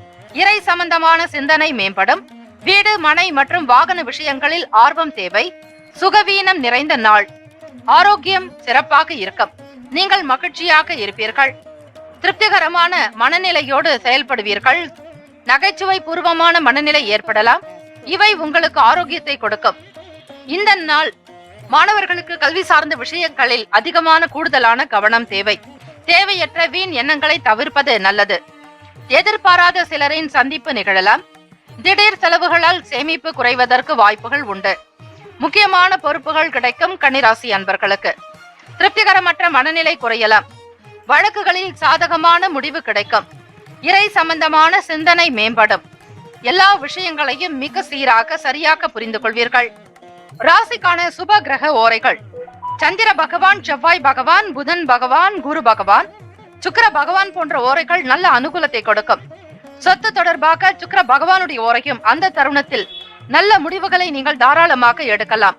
இறை சம்பந்தமான சிந்தனை மேம்படும். வீடு, மனை மற்றும் வாகன விஷயங்களில் ஆர்வம் தேவை. சுகவீனம் நிறைந்த நாள். ஆரோக்கியம் சிறப்பாக இருக்கும். நீங்கள் மகிழ்ச்சியாக இருப்பீர்கள். திருப்திகரமான மனநிலையோடு செயல்படுவீர்கள். நகைச்சுவை பூர்வமான மனநிலை ஏற்படலாம். இவை உங்களுக்கு ஆரோக்கியத்தை கொடுக்கும். இந்த நாள் மாணவர்களுக்கு கல்வி சார்ந்த விஷயங்களில் அதிகமான கூடுதலான கவனம் தேவை. தேவையற்ற வீண் எண்ணங்களை தவிர்ப்பது நல்லது. எதிர்பாராத சிலரின் சந்திப்பு நிகழலாம். திடீர் செலவுகளால் சேமிப்பு குறைவதற்கு வாய்ப்புகள் உண்டு. முக்கியமான பொறுப்புகள் கிடைக்கும். கன்னிராசி அன்பர்களுக்கு திருப்திகரமற்ற மனநிலை குறையலாம். வழக்குகளில் சாதகமான முடிவு கிடைக்கும். இறை சம்பந்தமான சிந்தனை மேம்படும். எல்லா விஷயங்களையும் மிக சீராக சரியாக புரிந்து கொள்வீர்கள். ராசிக்கான சுப கிரக ஓரைகள். சந்திர பகவான், செவ்வாய் பகவான், புதன் பகவான், குரு பகவான், சுக்கிர பகவான் போன்ற ஓரைகள் நல்ல அனுகூலத்தை கொடுக்கும். சொத்து தொடர்பாக சுக்கிர பகவானுடைய ஓரையும் அந்த தருணத்தில் நல்ல முடிவுகளை நீங்கள் தாராளமாக எடுக்கலாம்.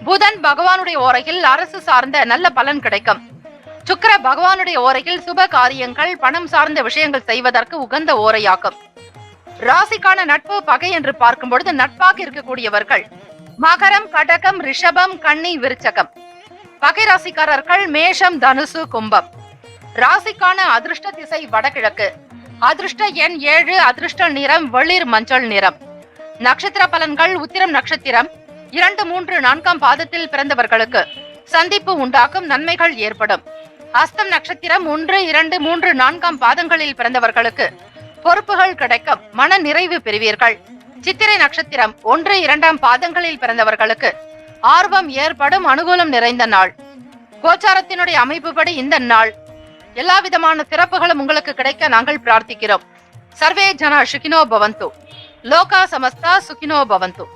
புதன் பகவானுடைய ஓரையில் அரசு சார்ந்த நல்ல பலன் கிடைக்கும். சுக்கிர பகவானுடைய ஓரையில் சுப காரியங்கள், பணம் சார்ந்த விஷயங்கள் செய்வதற்கு உகந்த ஓரையாகும். ராசிக்கான நட்பு பகை என்று பார்க்கும் பொழுது நட்பாக இருக்கக்கூடியவர்கள் மகரம், கடகம், ரிஷபம், கன்னி, விருச்சகம். பகை ராசிக்காரர்கள் மேஷம், தனுசு, கும்பம். ராசிக்கான அதிர்ஷ்ட திசை வடகிழக்கு. அதிர்ஷ்ட எண் 7. அதிர்ஷ்ட நிறம் வெளிர் மஞ்சள் நிறம். நட்சத்திர பலன்கள். உத்திரம் நட்சத்திரம் 2, 3, 4 பாதத்தில் பிறந்தவர்களுக்கு சந்திப்பு உண்டாகும். நன்மைகள் ஏற்படும். அஸ்தம் நட்சத்திரம் 1, 2, 3, 4 பாதங்களில் பிறந்தவர்களுக்கு பொறுப்புகள் கிடைக்கும். மன நிறைவு பெறுவீர்கள். சித்திரை நட்சத்திரம் 1, 2 பாதங்களில் பிறந்தவர்களுக்கு ஆர்வம் ஏற்படும். அனுகூலம் நிறைந்த நாள். கோச்சாரத்தினுடைய அமைப்புப்படி இந்த நாள் எல்லா விதமான சிறப்புகளும் உங்களுக்கு கிடைக்க நாங்கள் பிரார்த்திக்கிறோம். சர்வே ஜனா சுகினோ பவந்து, லோகா சமஸ்தா சுகினோ பவந்து.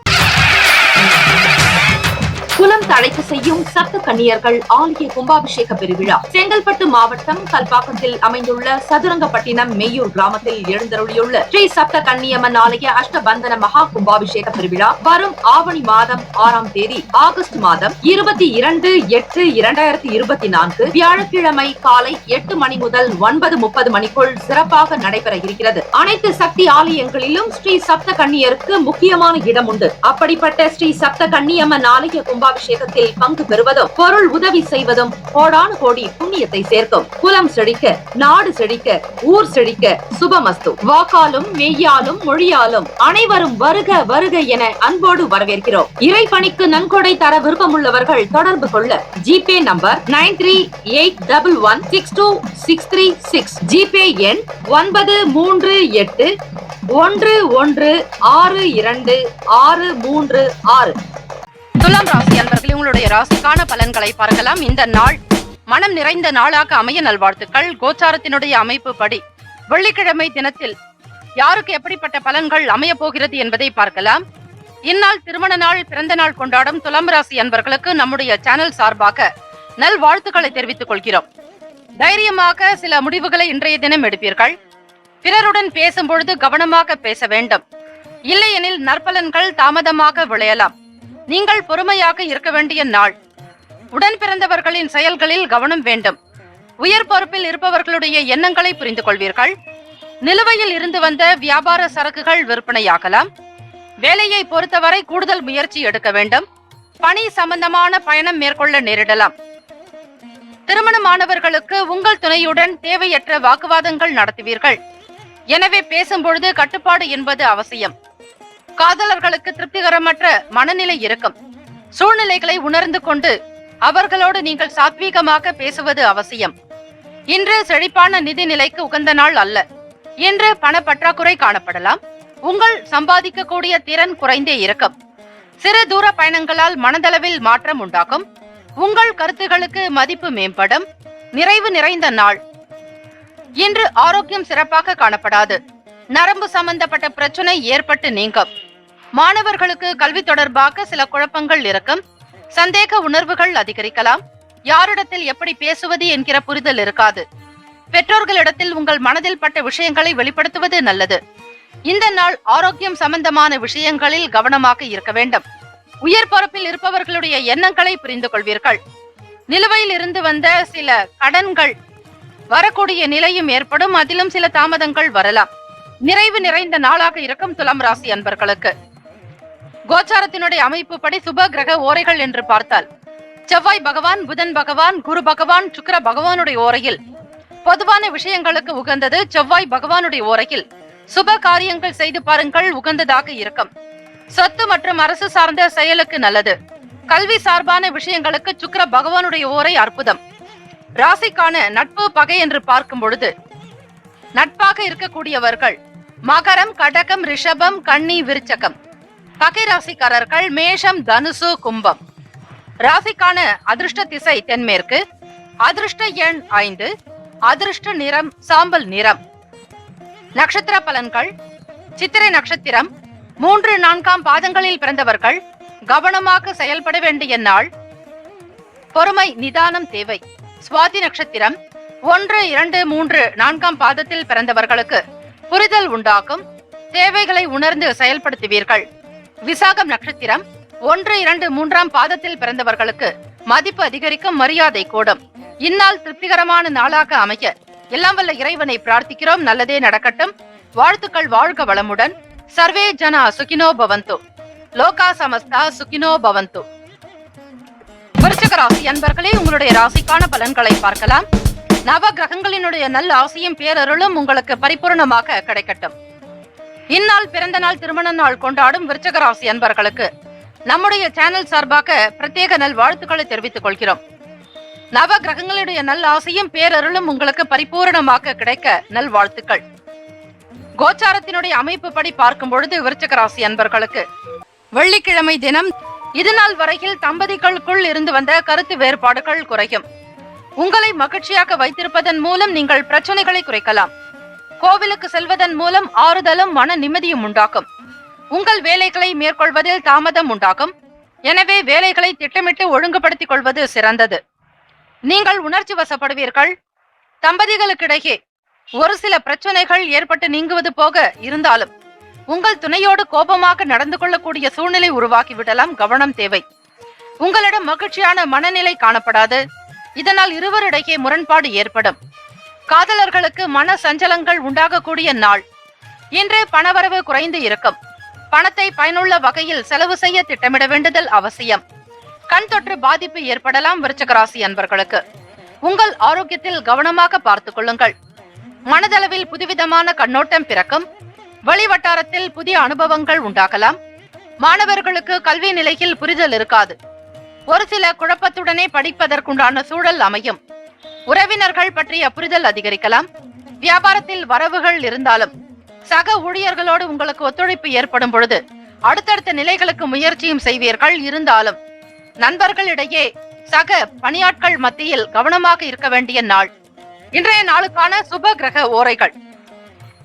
குலம் தழைக்க செய்யும் சப்த கன்னியர்கள் ஆலய கும்பாபிஷேக பெருவிழா செங்கல்பட்டு மாவட்டம் கல்பாக்கத்தில் அமைந்துள்ள சதுரங்கப்பட்டினம் மெய்யூர் கிராமத்தில் எழுந்தருளியுள்ள ஸ்ரீ சப்த கன்னியம்மன் ஆலய அஷ்டபந்தன மகா கும்பாபிஷேக பெருவிழா வரும் ஆவணி மாதம் 6ஆம் தேதி ஆகஸ்ட் மாதம் 22/8/2024 வியாழக்கிழமை காலை 8 மணி முதல் 9:30 மணிக்குள் சிறப்பாக நடைபெற இருக்கிறது. அனைத்து சக்தி ஆலயங்களிலும் ஸ்ரீ சப்த கன்னியருக்கு முக்கியமான இடம் உண்டு. அப்படிப்பட்ட ஸ்ரீ சப்த கன்னியம்மன் ஆலய கும்பாபிஷேகத்தில் பங்கு பெறுவதும் பொருள் உதவி செய்வதும் கோடானு கோடி புண்ணியத்தை சேர்க்கும். குலம் செழிக்க, நாடு செழிக்க, ஊர் செழிக்க சுபமஸ்து. வாக்காலும் மெய்யாலும் மொழியாலும் அனைவரும் வருக வருக என அன்போடு வரவேற்கிறோம். இறைப்பணிக்கு நன்கொடை தர விருப்பமுள்ளவர்கள் தொடர்பு கொள்ள ஜிபே நம்பர் 9381162636, ஜிபே எண் 9381162636. துலாம் ராசி அன்பர்களே, உங்களுடைய ராசிக்கான பலன்களை பார்க்கலாம். இந்த நாள் மனம் நிறைந்த நாளாக அமைய நல்வாழ்த்துக்கள். கோச்சாரத்தினுடைய அமைப்பு படி வெள்ளிக்கிழமை தினத்தில் யாருக்கு எப்படிப்பட்ட பலன்கள் அமைய போகிறது என்பதை பார்க்கலாம். இந்நாள் திருமண நாள், பிறந்த நாள் கொண்டாடும் துலாம் ராசி அன்பர்களுக்கு நம்முடைய சேனல் சார்பாக நல்வாழ்த்துக்களை தெரிவித்துக் கொள்கிறோம். தைரியமாக சில முடிவுகளை இன்றைய தினம் எடுப்பீர்கள். பிறருடன் பேசும் பொழுது கவனமாக பேச வேண்டும். இல்லையெனில் நற்பலன்கள் தாமதமாக விளையலாம். நீங்கள் பொறுமையாக இருக்க வேண்டிய நாள். உடன் பிறந்தவர்களின் செயல்களில் கவனம் வேண்டும். உயர் பொறுப்பில் இருப்பவர்களுடைய எண்ணங்களை புரிந்து கொள்வீர்கள். நிலுவையில் இருந்து வந்த வியாபார சரக்குகள் விற்பனையாகலாம். வேலையை பொறுத்தவரை கூடுதல் முயற்சி எடுக்க வேண்டும். பணி சம்பந்தமான பயணம் மேற்கொள்ள நேரிடலாம். திருமணமானவர்களுக்கு உங்கள் துணையுடன் தேவையற்ற வாக்குவாதங்கள் நடத்துவீர்கள். எனவே பேசும்பொழுது கட்டுப்பாடு என்பது அவசியம். காதலர்களுக்கு திருப்திகரமற்ற மனநிலை இருக்கும். சூழ்நிலைகளை உணர்ந்து கொண்டு அவர்களோடு நீங்கள் சாத்வீகமாக பேசுவது அவசியம். இன்று செழிப்பான நிதி நிலைக்கு உகந்த நாள் அல்ல. இன்று பண பற்றாக்குறை காணப்படலாம். உங்கள் சம்பாதிக்கக்கூடிய திறன் குறைந்தே இருக்கும். சிறு தூர பயணங்களால் மனதளவில் மாற்றம் உண்டாகும். உங்கள் கருத்துகளுக்கு மதிப்பு மேம்படும். நிறைவு நிறைந்த நாள். இன்று ஆரோக்கியம் சிறப்பாக காணப்படாது. நரம்பு சம்பந்தப்பட்ட பிரச்சனை ஏற்பட்டு நீங்கும். மாணவர்களுக்கு கல்வி தொடர்பாக சில குழப்பங்கள் இருக்கும். சந்தேக உணர்வுகள் அதிகரிக்கலாம். யாரிடத்தில் எப்படி பேசுவது என்கிற புரிதல் இருக்காது. பெற்றோர்களிடத்தில் உங்கள் மனதில் பட்ட விஷயங்களை வெளிப்படுத்துவது நல்லது. இந்த நாள் ஆரோக்கியம் சம்பந்தமான விஷயங்களில் கவனமாக இருக்க வேண்டும். உயர் பொறுப்பில் இருப்பவர்களுடைய எண்ணங்களை புரிந்து கொள்வீர்கள். நிலுவையில் இருந்து வந்த சில கடன்கள் வரக்கூடிய நிலையும் ஏற்படும். அதிலும் சில தாமதங்கள் வரலாம். நிறைவு நிறைந்த நாளாக இருக்கும் துலாம் ராசி அன்பர்களுக்கு. கோச்சாரத்தினுடைய அமைப்பு படி சுப கிரக ஓரைகள் என்று பார்த்தால் செவ்வாய் பகவான், புதன் பகவான், குரு பகவான், சுக்கிர பகவானுடைய ஓரையில் பொதுவான விஷயங்களுக்கு உகந்தது. செவ்வாய் பகவானுடைய ஓரையில் சுப காரியங்கள் செய்து பாருங்கள், உகந்ததாக இருக்கும். சொத்து மற்றும் அரசு சார்ந்த செயலுக்கு நல்லது. கல்வி சார்பான விஷயங்களுக்கு சுக்கிர பகவானுடைய ஓரை அற்புதம். ராசிக்கான நட்பு பகை என்று பார்க்கும் பொழுது நட்பாக இருக்கக்கூடியவர்கள் மகரம், கடகம், ரிஷபம், கன்னி, விருச்சகம். பகை ராசிக்காரர்கள் மேஷம், தனுசு, கும்பம். ராசிக்கான அதிர்ஷ்ட திசை தென்மேற்கு. அதிர்ஷ்ட எண் 5. அதிர்ஷ்ட நிறம் சாம்பல் நிறம். நட்சத்திர பலன்கள். சித்திரை நட்சத்திரம் 3, 4ஆம் பாதங்களில் பிறந்தவர்கள் கவனமாக செயல்பட வேண்டிய நாள். பொறுமை, நிதானம் தேவை. சுவாதி நட்சத்திரம் 1, 2, 3, 4ஆம் பாதத்தில் பிறந்தவர்களுக்கு புரிதல் உண்டாகும். தேவைகளை உணர்ந்து செயல்படுத்துவீர்கள். விசாகம் நட்சத்திரம் 1, 2, 3ஆம் பாதத்தில் பிறந்தவர்களுக்கு மதிப்பு அதிகரிக்கும், மரியாதை கூடும். இந்நாள் திருப்திகரமான நாளாக அமைய எல்லாம் வல்ல இறைவனை பிரார்த்திக்கிறோம். நல்லதே நடக்கட்டும். வாழ்த்துக்கள். வாழ்க வளமுடன். சர்வே ஜனா சுகினோ பவந்து, லோகா சமஸ்தா சுகினோ பவந்து. விருச்சிக ராசி அன்பர்களே, உங்களுடைய ராசிக்கான பலன்களை பார்க்கலாம். நவ கிரகங்களினுடைய நல்ல ஆசையும் பேரருளும் உங்களுக்கு பரிபூர்ணமாக கிடைக்கட்டும். இந்நாள் பிறந்த நாள், திருமண நாள் கொண்டாடும் விருச்சிக ராசி அன்பர்களுக்கு நம்முடைய சேனல் சார்பாக பிரத்யேக நல் வாழ்த்துக்களை தெரிவித்துக் கொள்கிறோம். நவ கிரகங்களுடைய நல்ல ஆசையும் பேரருளும் உங்களுக்கு பரிபூரணமாக கிடைக்க நல் வாழ்த்துக்கள். கோச்சாரத்தினுடைய அமைப்பு படி பார்க்கும் பொழுது விருச்சிக ராசி அன்பர்களுக்கு வெள்ளிக்கிழமை தினம் இதுநாள் வரையில் தம்பதிகளுக்குள் இருந்து வந்த கருத்து வேறுபாடுகள் குறையும். உங்களை மகிழ்ச்சியாக வைத்திருப்பதன் மூலம் நீங்கள் பிரச்சனைகளை குறைக்கலாம். கோவிலுக்கு செல்வதன் மூலம் ஆறுதலும் மன நிம்மதியும் உண்டாகும். உங்கள் வேலைகளை மேற்கொள்வதில் தாமதம் உண்டாகும். எனவே வேலைகளை திட்டமிட்டு ஒழுங்குபடுத்திக் கொள்வது சிறந்தது. நீங்கள் உணர்ச்சி வசப்படுவீர்கள். தம்பதிகளுக்கிடையே ஒரு சில பிரச்சனைகள் ஏற்பட்டு நீங்குவது போக இருந்தாலும் உங்கள் துணையோடு கோபமாக நடந்து கொள்ளக்கூடிய சூழ்நிலை உருவாக்கிவிடலாம். கவனம் தேவை. உங்களிடம் மகிழ்ச்சியான மனநிலை காணப்படாது. இதனால் இருவரிடையே முரண்பாடு ஏற்படும். காதலர்களுக்கு மன சஞ்சலங்கள் உண்டாகக்கூடிய நாள். இன்று பணவரவு குறைந்து இருக்கும். பணத்தை பயனுள்ள வகையில் செலவு செய்ய திட்டமிட வேண்டுதல் அவசியம். கண் தொற்று பாதிப்பு ஏற்படலாம். விருச்சிக ராசி அன்பர்களுக்கு உங்கள் ஆரோக்கியத்தில் கவனமாக பார்த்துக் கொள்ளுங்கள். மனதளவில் புதுவிதமான கண்ணோட்டம் பிறக்கும். வெளிவட்டாரத்தில் புதிய அனுபவங்கள் உண்டாகலாம். மாணவர்களுக்கு கல்வி நிலையில் புரிதல் இருக்காது. ஒரு சில குழப்பத்துடனே படிப்பதற்குண்டான சூழல் அமையும். உறவினர்கள் பற்றிய புரிதல் அதிகரிக்கலாம். வியாபாரத்தில் வரவுகள் இருந்தாலும் சக ஊழியர்களோடு உங்களுக்கு ஒத்துழைப்பு ஏற்படும் பொழுது அடுத்தடுத்த நிலைகளுக்கு முயற்சியும் செய்வீர்கள். இருந்தாலும் நண்பர்களிடையே சக பணியாட்கள் மத்தியில் கவனமாக இருக்க வேண்டிய நாள். இன்றைய நாளுக்கான சுப கிரக ஓரைகள்.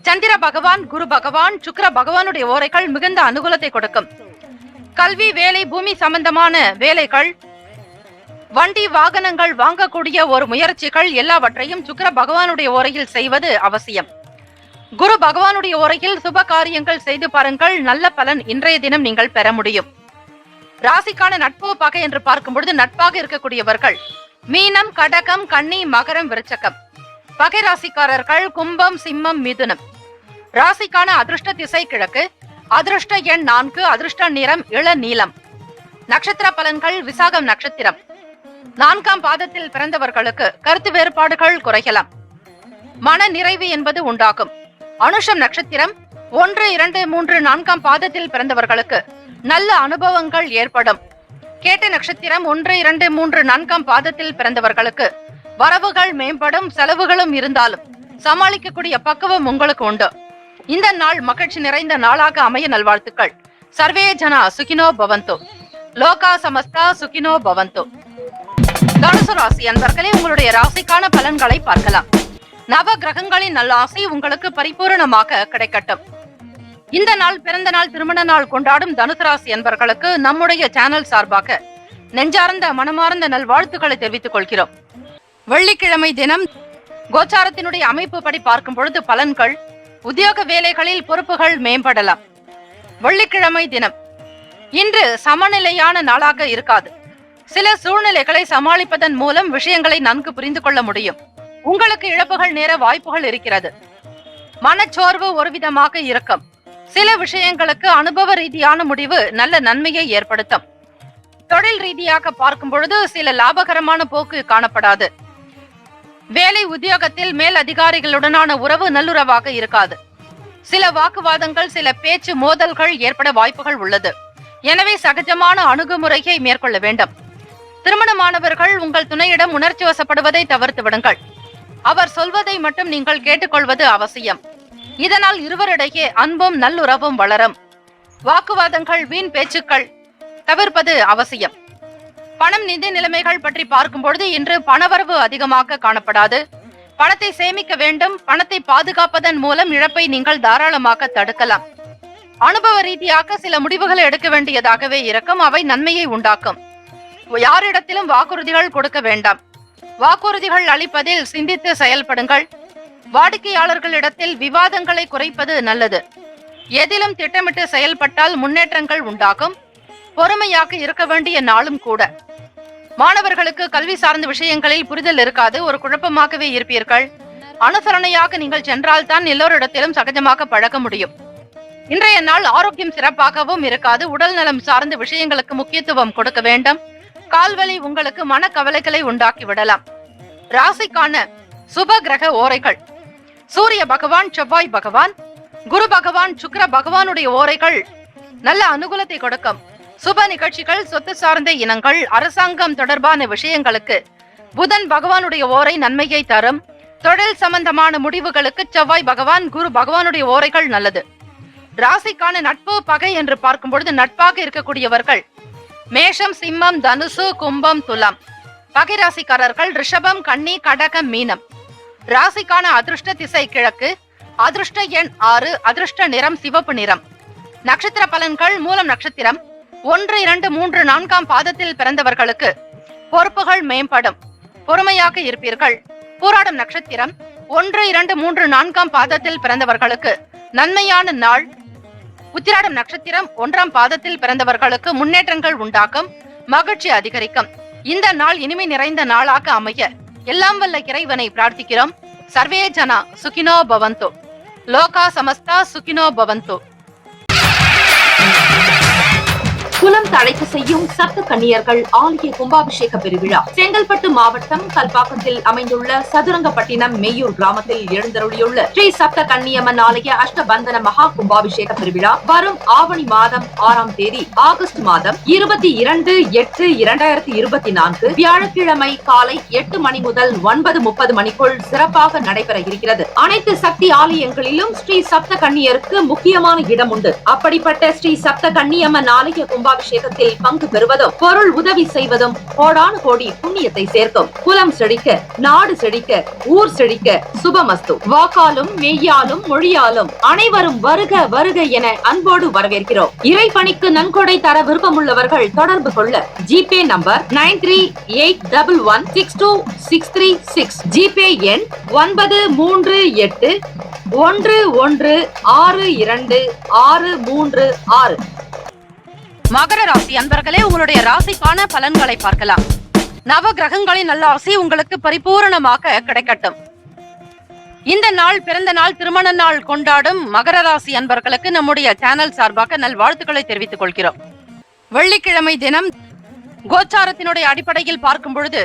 சந்திர பகவான், குரு பகவான், சுக்கிர பகவானுடைய ஓரைகள் மிகுந்த அனுகூலத்தை கொடுக்கும். கல்வி, வேலை, பூமி சம்பந்தமான வேலைகள், வண்டி வாகனங்கள் வாங்கக்கூடிய ஒரு முயற்சிகள் எல்லாவற்றையும் சுக்கிர பகவானுடைய ஓரையில் செய்வது அவசியம். குரு பகவானுடைய ஓரையில் சுப காரியங்கள் செய்து பாருங்கள். நல்ல பலன் இன்றைய தினம் நீங்கள் பெற முடியும். ராசிக்கான நட்பு பகை என்று பார்க்கும் பொழுது நட்பாக இருக்கக்கூடியவர்கள் மீனம், கடகம், கன்னி, மகரம், விருச்சகம். பகை ராசிக்காரர்கள் கும்பம், சிம்மம், மிதுனம். ராசிக்கான அதிர்ஷ்ட திசை கிழக்கு. அதிர்ஷ்ட எண் 4. அதிர்ஷ்ட நிறம் இளநீலம். நட்சத்திர பலன்கள். விசாகம் நட்சத்திரம் 4ஆம் பாதத்தில் பிறந்தவர்களுக்கு கருத்து வேறுபாடுகள் குறையலாம். மன நிறைவு என்பது உண்டாகும். அனுஷம் நட்சத்திரம் 1, 2, 3, 4ஆம் பாதத்தில் பிறந்தவர்களுக்கு நல்ல அனுபவங்கள் ஏற்படும். கேட்ட நட்சத்திரம் 1, 2, 3, 4ஆம் பாதத்தில் பிறந்தவர்களுக்கு வரவுகள் மேம்படும். செலவுகளும் இருந்தாலும் சமாளிக்கக்கூடிய பக்குவம் உங்களுக்கு உண்டு. இந்த நாள் மகிழ்ச்சி நிறைந்த நாளாக அமைய நல்வாழ்த்துக்கள். சர்வே ஜனா சுகினோ பவந்தோ. லோகா சமஸ்தா சுகினோ பவந்தோ. தனுசு ராசி அன்பர்களே, உங்களுடைய ராசிக்கான பலன்களை பார்க்கலாம். நவ கிரகங்களின் நல்லாசை உங்களுக்கு பரிபூரணமாக கிடைக்கட்டும். இந்த நாள் பிறந்த நாள், திருமண நாள் கொண்டாடும் தனுசு ராசி அன்பர்களுக்கு நம்முடைய சேனல் சார்பாக நெஞ்சார்ந்த மனமார்ந்த நல்வாழ்த்துக்களை தெரிவித்துக் கொள்கிறோம். வெள்ளிக்கிழமை தினம் கோச்சாரத்தினுடைய அமைப்பு படி பார்க்கும் பொழுது பலன்கள், உத்தியோக வேலைகளில் பொறுப்புகள் மேம்படலாம். வெள்ளிக்கிழமை தினம் இன்று சமநிலையான நாளாக இருக்காது. சில சூழ்நிலைகளை சமாளிப்பதன் மூலம் விஷயங்களை நன்கு புரிந்து கொள்ள முடியும். உங்களுக்கு இழப்புகள் நேர வாய்ப்புகள் இருக்கிறது. மனச்சோர்வு ஒருவிதமாக இருக்கும். சில விஷயங்களுக்கு அனுபவ ரீதியான முடிவு நல்ல நன்மையை ஏற்படுத்தும். தொழில் ரீதியாக பார்க்கும் பொழுது சில லாபகரமான போக்கு காணப்படாது. வேலை உத்தியோகத்தில் மேல் அதிகாரிகளுடனான உறவு நல்லுறவாக இருக்காது. சில வாக்குவாதங்கள், சில பேச்சு மோதல்கள் ஏற்பட வாய்ப்புகள் உள்ளது. எனவே சகஜமான அணுகுமுறையை மேற்கொள்ள வேண்டும். திருமணமானவர்கள் உங்கள் துணையிடம் உணர்ச்சி வசப்படுவதை தவிர்த்து விடுங்கள். அவர் சொல்வதை மட்டும் நீங்கள் கேட்டுக்கொள்வது அவசியம். இதனால் இருவரிடையே அன்பும் நல்லுறவும் வளரும். வாக்குவாதங்கள், வீண் பேச்சுக்கள் தவிர்ப்பது அவசியம். பணம், நிதி நிலைமைகள் பற்றி பார்க்கும் பொழுது இன்று பணவரவு அதிகமாக காணப்படாது. பணத்தை சேமிக்க வேண்டும். பணத்தை பாதுகாப்பதன் மூலம் இழப்பை நீங்கள் தாராளமாக தடுக்கலாம். அனுபவ ரீதியாக சில முடிவுகளை எடுக்க வேண்டியதாகவே இருக்கும். அவை நன்மையை உண்டாக்கும். யாரிடத்திலும் வாக்குறுதிகள் கொடுக்க வேண்டாம். வாக்குறுதிகள் அளிப்பதில் சிந்தித்து செயல்படுங்கள். வாடிக்கையாளர்களிடத்தில் விவாதங்களை குறைப்பது நல்லது. எதிலும் திட்டமிட்டு செயல்பட்டால் முன்னேற்றங்கள் உண்டாகும். பொறுமையாக இருக்க வேண்டிய நாளும் கூட. மாணவர்களுக்கு கல்வி சார்ந்த விஷயங்களில் புரிதல் இருக்காது. ஒரு குழப்பமாகவே இருப்பீர்கள். அனுசரணையாக நீங்கள் சென்றால்தான் எல்லோரிடத்திலும் சகஜமாக பழக முடியும். இன்றைய நாள் ஆரோக்கியம் சிறப்பாகவும் இருக்காது. உடல் நலம் சார்ந்த விஷயங்களுக்கு முக்கியத்துவம் கொடுக்க வேண்டும். கால்வலி உங்களுக்கு மனக்கவலைகளை உண்டாக்கி விடலாம். ராசிக்கான சுப கிரக ஓரைகள். சூரிய பகவான், செவ்வாய் பகவான், குரு பகவான், சுக்கிர பகவானுடைய ஓரைகள் நல்ல அனுகூலத்தை கொடுக்கும். சுப நிகழ்ச்சிகள், சொத்து சார்ந்த இனங்கள், அரசாங்கம் தொடர்பான விஷயங்களுக்கு புதன் பகவானுடைய ஓரை நன்மையை தரும். தொழில் சம்பந்தமான முடிவுகளுக்கு செவ்வாய் பகவான், குரு பகவானுடைய ஓரைகள் நல்லது. ராசிக்கான நட்பு பகை என்று பார்க்கும் பொழுது நட்பாக இருக்கக்கூடியவர்கள் மேஷம், சிம்மம், தனுசு, கும்பம், துலாம். பகை ராசிக்காரர்கள் ரிஷபம், கன்னி, கடகம், மீனம். ராசிக்கான அதிர்ஷ்ட திசை கிழக்கு. அதிர்ஷ்ட எண் 6. அதிர்ஷ்ட நிறம் சிவப்பு நிறம். நட்சத்திர பலன்கள். மூலம் நட்சத்திரம் 1, 2, 3, 4ஆம் பாதத்தில் பிறந்தவர்களுக்கு பொறுப்புகள் மேம்படும், பொறுமையாக இருப்பீர்கள். பூராடம் நட்சத்திரம் 1, 2, 3, 4ஆம் பாதத்தில் பிறந்தவர்களுக்கு நன்மையான நாள். உத்திராடம் நட்சத்திரம் 1ஆம் பாதத்தில் பிறந்தவர்களுக்கு முன்னேற்றங்கள் உண்டாகும், மகிழ்ச்சி அதிகரிக்கும். இந்த நாள் இனிமை நிறைந்த நாளாக அமைய எல்லாம் வல்ல இறைவனை பிரார்த்திக்கிறோம். சர்வே ஜனா சுகினோ பவந்தோ, லோகா சமஸ்தா சுகினோ பவந்தோ. குலம் தழைக்க செய்யும் சப்த கன்னியர்கள் ஆலய கும்பாபிஷேக பெருவிழா செங்கல்பட்டு மாவட்டம் கல்பாக்கத்தில் அமைந்துள்ள சதுரங்கப்பட்டினம் மெய்யூர் கிராமத்தில் எழுந்தருளியுள்ள ஸ்ரீ சப்த கன்னியம்மன் ஆலய அஷ்டபந்தன மகா கும்பாபிஷேக பெருவிழா வரும் ஆவணி மாதம் 6ஆம் தேதி ஆகஸ்ட் மாதம் 22/8/2024 வியாழக்கிழமை காலை 8 மணி முதல் 9:30 மணிக்குள் சிறப்பாக நடைபெற இருக்கிறது. அனைத்து சக்தி ஆலயங்களிலும் ஸ்ரீ சப்த கன்னியருக்கு முக்கியமான இடம் உண்டு. அப்படிப்பட்ட ஸ்ரீ சப்த கன்னியம்மன் ஆலய கும்பாபிஷேகத்தில் பங்கு பெறுவதும் பொருள் உதவி செய்வதும் கோடானு கோடி புண்ணியத்தை சேர்க்கும். குலம் செழிக்க, நாடு செழிக்க, ஊர் செழிக்க சுபமஸ்து. வாக்காலும் மெய்யாலும் மொழியாலும் அனைவரும் வருக வருக என அன்போடு வரவேற்கிறோம். இறைப்பணிக்கு நன்கொடை தர விருப்பமுள்ளவர்கள் தொடர்பு கொள்ள ஜிபே நம்பர் 9381162636, ஜிபே எண் 93811626336. மகர ராசி அன்பர்களே, உங்களுடைய ராசிக்கான பலன்களை பார்க்கலாம். நவ கிரகங்களின் நல்லாசி உங்களுக்கு பரிபூரணமாக கிடைக்கட்டும். இந்த நாள் பிறந்த நாள், திருமண நாள் கொண்டாடும் மகர ராசி அன்பர்களுக்கு நம்முடைய சேனல் சார்பாக நல்வாழ்த்துக்களை தெரிவித்துக் கொள்கிறோம். வெள்ளிக்கிழமை தினம் கோச்சாரத்தினுடைய அடிப்படையில் பார்க்கும் பொழுது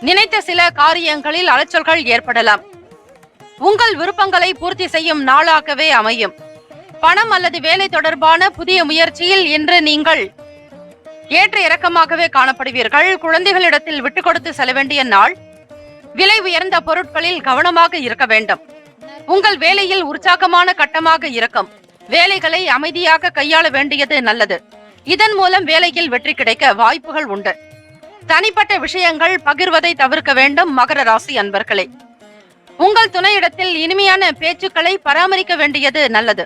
நினைத்த சில காரியங்களில் அலைச்சல்கள் ஏற்படலாம். உங்கள் விருப்பங்களை பூர்த்தி செய்யும் நாளாகவே அமையும். பணம் அல்லது வேலை தொடர்பான புதிய முயற்சியில் இன்று நீங்கள் ஏற்ற இறக்கமாகவே காணப்படுவீர்கள். குழந்தைகளிடத்தில் விட்டுக் கொடுத்து செல்ல வேண்டிய நாள். விலை உயர்ந்த பொருட்களில் கவனமாக இருக்க வேண்டும். உங்கள் வேலையில் உற்சாகமான கட்டமாக இருக்கும். வேலைகளை அமைதியாக கையாள வேண்டியது நல்லது. இதன் மூலம் வேலையில் வெற்றி கிடைக்க வாய்ப்புகள் உண்டு. தனிப்பட்ட விஷயங்கள் பகிர்வதை தவிர்க்க வேண்டும். மகர ராசி அன்பர்களே, உங்கள் துணையிடத்தில் இனிமையான பேச்சுக்களை பராமரிக்க வேண்டியது நல்லது.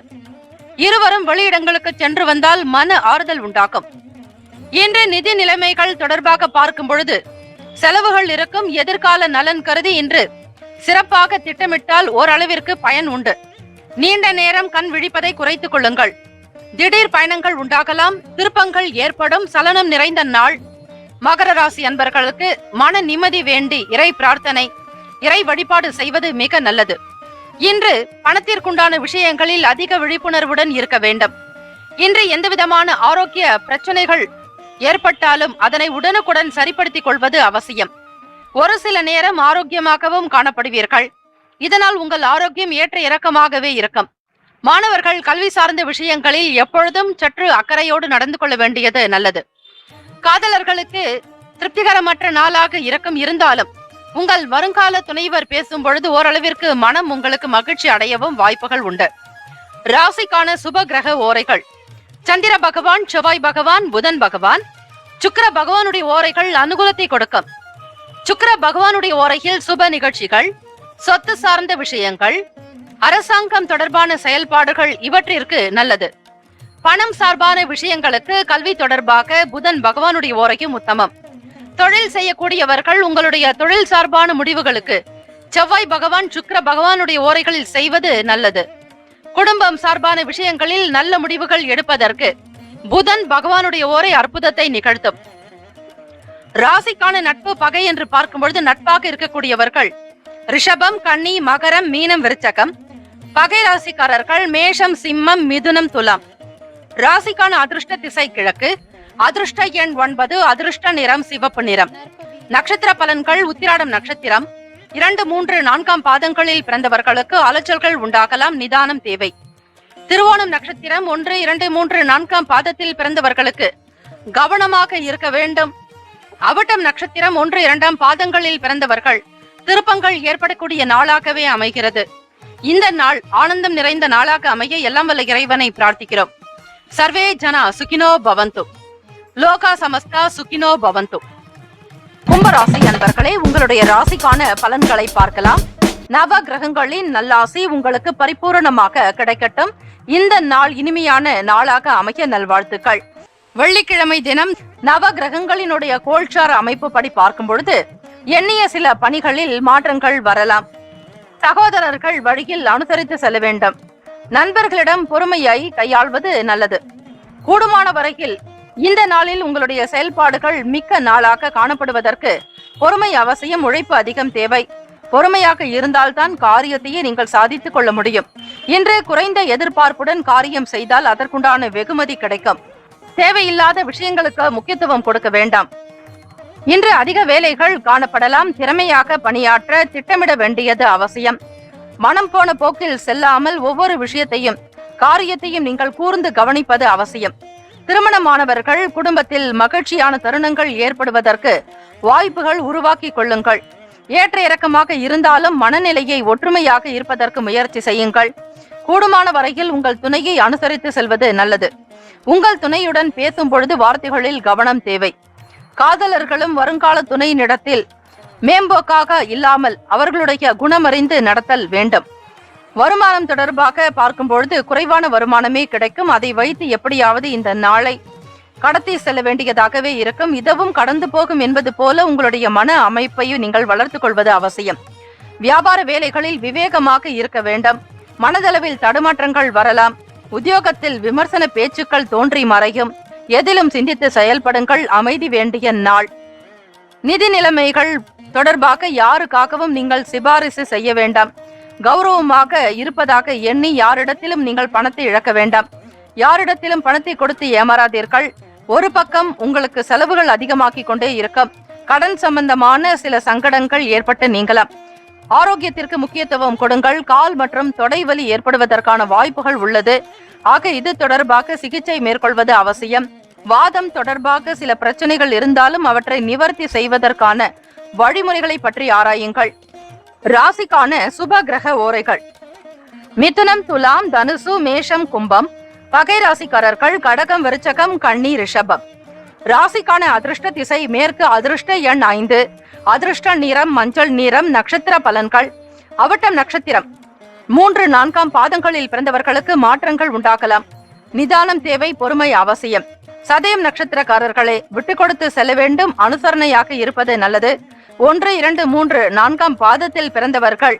இருவரும் வெளியிடங்களுக்கு சென்று வந்தால் மன ஆறுதல் உண்டாகும். இன்று நிதி நிலைமைகள் தொடர்பாக பார்க்கும் பொழுது செலவுகள் இருக்கும். எதிர்கால நலன் கருதி இன்று சிறப்பாக திட்டமிட்டால் ஓரளவிற்கு பயன் உண்டு. நீண்ட நேரம் கண் விழிப்பதை குறைத்துக் கொள்ளுங்கள். திடீர் பயணங்கள் உண்டாகலாம். திருப்பங்கள் ஏற்படும். சலனம் நிறைந்த நாள். மகர ராசி அன்பர்களுக்கு மன நிம்மதி வேண்டி இறை பிரார்த்தனை, இறை வழிபாடு செய்வது மிக நல்லது. இன்று பணத்திற்குண்டான விஷயங்களில் அதிக விழிப்புணர்வுடன் இருக்க வேண்டும். இன்று எந்தவிதமான ஆரோக்கிய பிரச்சனைகள் ஏற்பட்டாலும் அதனை உடனுக்குடன் சரிப்படுத்திக் கொள்வது அவசியம். ஒரு சில நேரம் ஆரோக்கியமாகவும் காணப்படுவீர்கள். இதனால் உங்கள் ஆரோக்கியம் ஏற்ற இறக்கமாகவே இருக்கும். மாணவர்கள் கல்வி சார்ந்த விஷயங்களில் எப்பொழுதும் சற்று அக்கறையோடு நடந்து கொள்ள வேண்டியது நல்லது. காதலர்களுக்கு திருப்திகரமற்ற நாளாக இருக்கும். இருந்தாலும் உங்கள் வருங்கால துணைவர் பேசும் பொழுது ஓரளவிற்கு மனம் உங்களுக்கு மகிழ்ச்சி அடையவும் வாய்ப்புகள் உண்டு. ராசிக்கான சுப கிரக ஓரைகள்: சந்திர பகவான், செவ்வாய் பகவான், புதன் பகவான். சுக்கிர பகவானுடைய ஓரைகள் அனுகூலத்தை கொடுக்கும். சுக்கிர பகவானுடைய ஓரையில் சுப நிகழ்ச்சிகள், சொத்து சார்ந்த விஷயங்கள், அரசாங்கம் தொடர்பான செயல்பாடுகள் இவற்றிற்கு நல்லது. பணம் சார்பான விஷயங்களுக்கு, கல்வி தொடர்பாக புதன் பகவானுடைய ஓரையும் உத்தமம். தொழில் செய்யக்கூடியவர்கள் உங்களுடைய தொழில் சார்பான முடிவுகளுக்கு செவ்வாய் பகவான், சுக்கிர பகவானுடைய ஓரைகளில் செய்வது நல்லது. குடும்பம் சார்பான விஷயங்களில் நல்ல முடிவுகள் எடுப்பதற்கு புதன் பகவானுடைய ஓரை அற்புதத்தை நிகழ்த்தும். ராசிக்கான நட்பு பகை என்று பார்க்கும் பொழுது நட்பாக இருக்கக்கூடியவர்கள் ரிஷபம், கன்னி, மகரம், மீனம், விருச்சகம். பகை ராசிக்காரர்கள் மேஷம், சிம்மம், மிதுனம், துலாம். ராசிக்கான அதிர்ஷ்ட திசை கிழக்கு. அதிர்ஷ்ட எண் 9. அதிர்ஷ்ட நிறம் சிவப்பு நிறம். நட்சத்திர பலன்கள்: உத்திராடம் நட்சத்திரம் 2, 3, 4ஆம் பாதங்களில் பிறந்தவர்களுக்கு அலைச்சல்கள் உண்டாகலாம், நிதானம் தேவை. திருவோணம் நட்சத்திரம் 1, 2, 3, 4ஆம் பாதத்தில் பிறந்தவர்களுக்கு கவனமாக இருக்க வேண்டும். அவிட்டம் நட்சத்திரம் 1, 2ஆம் பாதங்களில் பிறந்தவர்கள் திருப்பங்கள் ஏற்படக்கூடிய நாளாகவே அமைகிறது. இந்த நாள் ஆனந்தம் நிறைந்த நாளாக அமைய எல்லாம் வல்ல இறைவனை பிரார்த்திக்கிறோம். சர்வே ஜனா சுகினோ பவந்து. லோகா சமஸ்தா சுகினோ பவந்து. கும்பராசி அன்பர்களே, உங்களுடைய ராசிக்கான பலன்களை பார்க்கலாம். நவ கிரகங்களின் நல்லாசி உங்களுக்கு பரிபூரணமாக கிடைக்கட்டும். இந்த நாள் இனிமையான நாளாக அமைய நல்வாழ்த்துக்கள். வெள்ளிக்கிழமை தினம் நவ கிரகங்களினுடைய கோல்சார அமைப்பு படி பார்க்கும் பொழுது எண்ணிய சில பணிகளில் மாற்றங்கள் வரலாம். சகோதரர்கள் வழியில் அனுசரித்து செல்ல வேண்டும். நண்பர்களிடம் பொறுமையை கையாள்வது நல்லது. கூடுமான வரையில் இந்த நாளில் உங்களுடைய செயல்பாடுகள் மிக்க நாளாக காணப்படுவதற்கு பொறுமை அவசியம். உழைப்பு அதிகம் தேவை. பொறுமையாக இருந்தால்தான் காரியத்தையே நீங்கள் சாதித்துக் கொள்ள முடியும். இன்று குறைந்த எதிர்பார்ப்புடன் காரியம் செய்தால் அதற்குண்டான வெகுமதி கிடைக்கும். தேவையில்லாத விஷயங்களுக்கு முக்கியத்துவம் கொடுக்க வேண்டாம். இன்று அதிக வேலைகள் காணப்படலாம். திறமையாக பணியாற்ற திட்டமிட வேண்டியது அவசியம். மனம் போன போக்கில் செல்லாமல் ஒவ்வொரு விஷயத்தையும் காரியத்தையும் நீங்கள் கூர்ந்து கவனிப்பது அவசியம். திருமணமானவர்கள் குடும்பத்தில் மகிழ்ச்சியான தருணங்கள் ஏற்படுவதற்கு வாய்ப்புகள் உருவாக்கி கொள்ளுங்கள். ஏற்ற இறக்கமாக இருந்தாலும் மனநிலையை ஒற்றுமையாக இருப்பதற்கு முயற்சி செய்யுங்கள். கூடுமான வரையில் உங்கள் துணையை அனுசரித்து செல்வது நல்லது. உங்கள் துணையுடன் பேசும் பொழுது வார்த்தைகளில் கவனம் தேவை. காதலர்களும் வருங்கால துணையினிடத்தில் மேம்போக்காக இல்லாமல் அவர்களுடைய குணமறிந்து நடத்தல் வேண்டும். வருமானம் தொடர்பாக பார்க்கும் பொழுது குறைவான வருமானமே கிடைக்கும். அதை வைத்து எப்படியாவது இந்த நாளை கடத்தி செல்ல வேண்டியதாகவே இருக்கும். இதுவும் கடந்து போகும் என்பது போல உங்களுடைய மன அமைப்பையும் நீங்கள் வளர்த்துக் கொள்வது அவசியம். வியாபார வேலைகளில் விவேகமாக இருக்க வேண்டும். மனதளவில் தடுமாற்றங்கள் வரலாம். உத்தியோகத்தில் விமர்சன பேச்சுக்கள் தோன்றி மறையும். எதிலும் சிந்தித்து செயல்படுங்கள். அமைதி வேண்டிய நாள். நிதி நிலைமைகள் தொடர்பாக யாருக்காகவும் நீங்கள் சிபாரிசு செய்ய வேண்டாம். கௌரவமாக இருப்பதாக எண்ணி யாரிடத்திலும் நீங்கள் பணத்தை இழக்க வேண்டாம். யாரிடத்திலும் பணத்தை கொடுத்து ஏமாறாதீர்கள். ஒரு பக்கம் உங்களுக்கு செலவுகள் அதிகமாக்கிக் கொண்டே இருக்கும். கடன் சம்பந்தமான சில சங்கடங்கள் ஏற்பட்டு நீங்கலாம். ஆரோக்கியத்திற்கு முக்கியத்துவம் கொடுங்கள். கால் மற்றும் தொடைவலி ஏற்படுவதற்கான வாய்ப்புகள் உள்ளது. ஆக இது தொடர்பாக சிகிச்சை மேற்கொள்வது அவசியம். வாதம் தொடர்பாக சில பிரச்சனைகள் இருந்தாலும் அவற்றை நிவர்த்தி செய்வதற்கான வழிமுறைகளை பற்றி ஆராயுங்கள். ராசிக்கான சுப கிரக ஓரைகள்: மிதுனம், துலாம், தனுசு, மேஷம், கும்பம். பகை ராசிக்காரர்கள் கடகம், விருச்சகம், கன்னி, ரிஷபம். ராசிக்கான அதிர்ஷ்ட திசை மேற்கு. அதிர்ஷ்ட எண் 5. அதிர்ஷ்ட நிறம் மஞ்சள் நிறம். நட்சத்திர பலன்கள்: அவிட்டம் நட்சத்திரம் 3, 4 பாதங்களில் பிறந்தவர்களுக்கு மாற்றங்கள் உண்டாகலாம். நிதானம் தேவை. பொறுமை அவசியம். சதயம் நட்சத்திரக்காரர்களே, விட்டு கொடுத்து செல்ல வேண்டும். அனுசரணையாக இருப்பது நல்லது. 1, 2, 3, 4 பாதத்தில் பிறந்தவர்கள்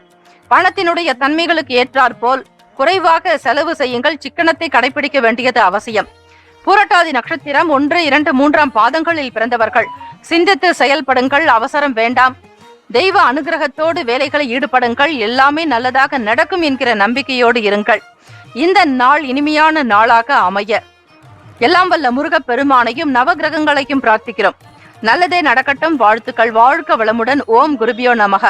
பணத்தினுடைய தன்மைகளுக்கு ஏற்றாற்போல் குறைவாக செலவு செய்யுங்கள். சிக்கனத்தை கடைபிடிக்க வேண்டியது அவசியம். பூரட்டாதி நட்சத்திரம் 1, 2, 3 பாதங்களில் பிறந்தவர்கள் சிந்தித்து செயல்படுங்கள். அவசரம் வேண்டாம். தெய்வ அனுகிரகத்தோடு வேலைகளை ஈடுபடுங்கள். எல்லாமே நல்லதாக நடக்கும் என்கிற நம்பிக்கையோடு இருங்கள். இந்த நாள் இனிமையான நாளாக அமைய எல்லாம் வல்ல முருகப் பெருமானையும் நவகிரகங்களையும் பிரார்த்திக்கிறோம். நல்லதே நடக்கட்டும். வாழ்த்துக்கள். வாழ்க வளமுடன். ஓம் குருபியோ நமக.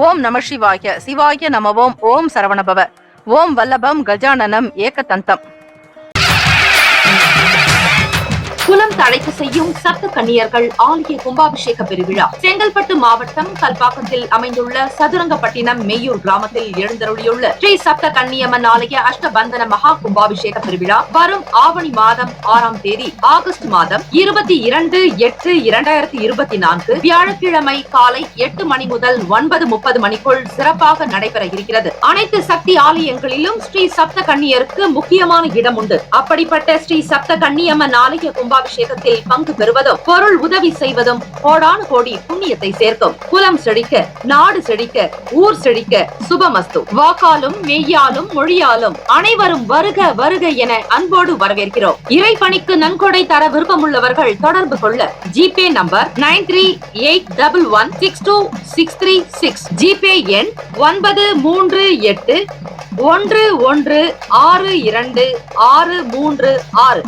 ஓம் நம சிவாய. சிவாய நமவோம். ஓம் சரவணபவ. ஓம் வல்லபம் கஜானனம் ஏகதந்தம். குலம் தழைக்க செய்யும் சப்த கன்னியர்கள் ஆலய கும்பாபிஷேக பெருவிழா செங்கல்பட்டு மாவட்டம் கல்பாக்கத்தில் அமைந்துள்ள சதுரங்கப்பட்டினம் மெய்யூர் கிராமத்தில் எழுந்தருளியுள்ள ஸ்ரீ சப்த கன்னியம்மன் ஆலய அஷ்டபந்தன மகா கும்பாபிஷேக பெருவிழா வரும் ஆவணி மாதம் 6ஆம் தேதி ஆகஸ்ட் மாதம் 22/8/2024 வியாழக்கிழமை காலை 8 மணி முதல் 9:30 மணிக்குள் சிறப்பாக நடைபெற இருக்கிறது. அனைத்து சக்தி ஆலயங்களிலும் ஸ்ரீ சப்த கன்னியருக்கு முக்கியமான இடம் உண்டு. அப்படிப்பட்ட ஸ்ரீ சப்த கன்னியம்மன் ஆலய கும்பாபிஷேகத்தில் பங்கு பெறுவதும் பொருள் உதவி செய்வதும் கோடானு கோடி புண்ணியத்தை சேர்க்கும். குலம் செழிக்க, நாடு செழிக்க, ஊர் செழிக்க. சுபமஸ்து. வாக்காலும் மெய்யாலும் மொழியாலும் அனைவரும் வருக வருக என அன்போடு வரவேற்கிறோம். இறைப்பணிக்கு நன்கொடை தர விருப்பமுள்ளவர்கள் தொடர்பு கொள்ள ஜிபே நம்பர் 9381162636. ஜிபே எண் 93811626336.